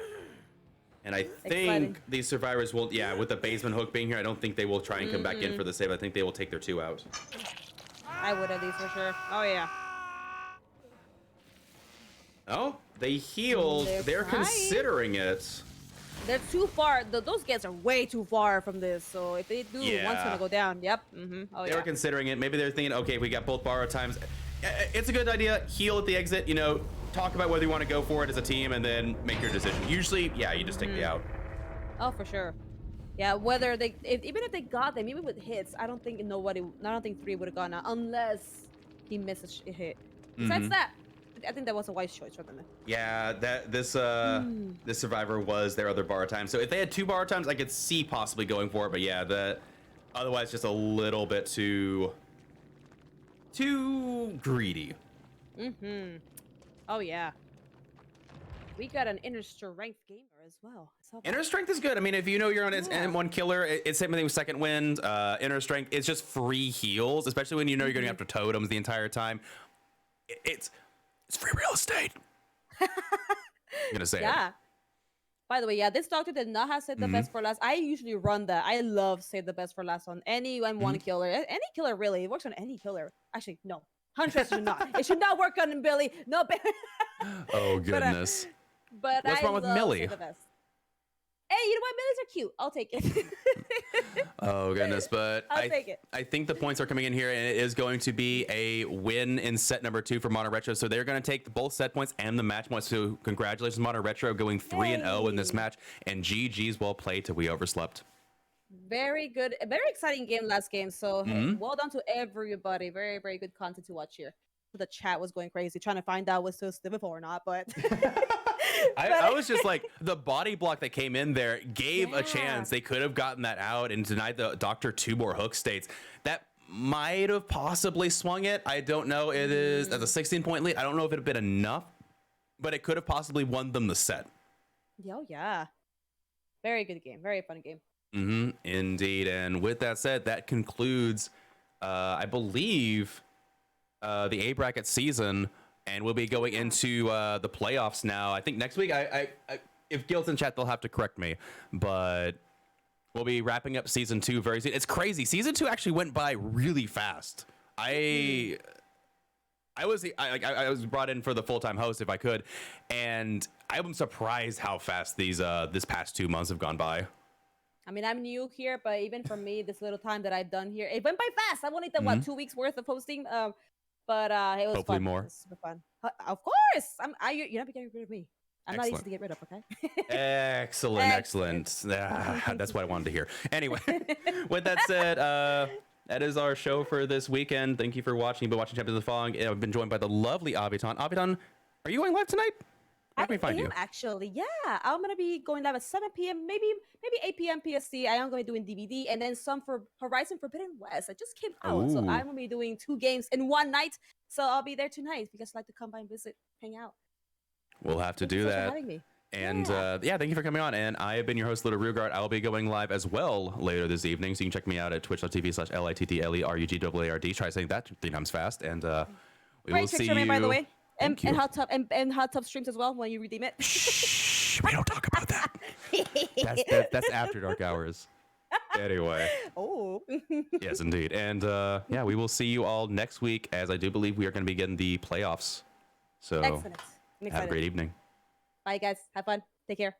And I think these survivors will, with the basement hook being here, I don't think they will try and come back in for the save. I think they will take their 2 out. I would at least for sure. Oh, yeah. Oh, they healed. They're considering it. They're too far. Those guys are way too far from this. So if they do, one's gonna go down. Yep. Oh, they were considering it. Maybe they're thinking, okay, we got both borrow times. It's a good idea. Heal at the exit. You know, talk about whether you want to go for it as a team, and then make your decision. Usually, you just take the out. Oh, for sure. Yeah, whether they, even if they got them, even with hits, I don't think 3 would have gone out unless he misses a hit. Besides that, I think that was a wise choice for them. Yeah, this survivor was their other borrow time. So if they had 2 borrow times, I could see possibly going for it. But yeah, otherwise just a little bit too greedy. Oh yeah. We got an inner strength gamer as well. Inner strength is good. I mean, if you know you're on its M1 killer, it's same thing with second wind. Inner strength, it's just free heals, especially when you know you're going after totems the entire time. It's free real estate. I'm gonna say it. By the way, this Doctor did not have save the best for last. I usually run that. I love save the best for last on any M1 killer. Any killer really. It works on any killer. Actually, no. Huntress should not. It should not work on Billy. No. Oh goodness. But what's wrong with Millie? Hey, you know what? Millies are cute. I'll take it. Oh goodness, but I'll take it. I think the points are coming in here, and it is going to be a win in set number 2 for Modern Retro. So they're going to take both set points and the match points. So congratulations, Modern Retro, going 3-0 in this match, and GG's well played to We Overslept. Very good, a very exciting game last game. So hey, well done to everybody. Very, very good content to watch here. The chat was going crazy trying to find out was still before or not, but. I was just like, the body block that came in there gave a chance. They could have gotten that out and denied the Doctor 2 more hook states. That might have possibly swung it. I don't know. It is as a 16-point lead. I don't know if it had been enough, but it could have possibly won them the set. Oh, yeah. Very good game. Very fun game. Indeed. And with that said, that concludes, I believe, the A bracket season. And we'll be going into the playoffs now. I think next week, if Gil's in chat, they'll have to correct me. But We'll be wrapping up season 2 very soon. It's crazy. Season 2 actually went by really fast. I was brought in for the full-time host if I could, and I'm surprised how fast this past 2 months have gone by. I mean, I'm new here, but even for me, this little time that I've done here, it went by fast. I've only done what 2 weeks worth of hosting. But it was Hopefully fun. more. It was super fun. Of course. You're not getting rid of me. I'm not easy Excellent. to get rid of, okay? Excellent. That's what I wanted to hear. Anyway, with that said, that is our show for this weekend. Thank you for watching. You've been watching Champions of the Fog. I've been joined by the lovely Avytaan. Avytaan, are you going live tonight? Where can we find you? Actually, yeah. I'm gonna be going live at 7 p.m. Maybe 8 p.m. PST. I am gonna be doing DVD and then some for Horizon Forbidden West. I just came out, so Ooh. I'm gonna be doing 2 games in one night. So I'll be there tonight if you guys like to come by and visit, hang out. We'll have to do Thank you so much that. for having me. And thank you for coming on. And I have been your host, littlerugaard. I'll be going live as well later this evening. So you can check me out at twitch.tv/littlerugaard. Try saying that 3 times fast. And we will see you. By the way. And Thank you. hot tub streams as well when you redeem it. Shh, we don't talk about that. That's after dark hours. Anyway. Oh. Yes, indeed. And we will see you all next week, as I do believe we are going to be getting the playoffs. So Excellent. have a great evening. Bye, guys. Have fun. Take care.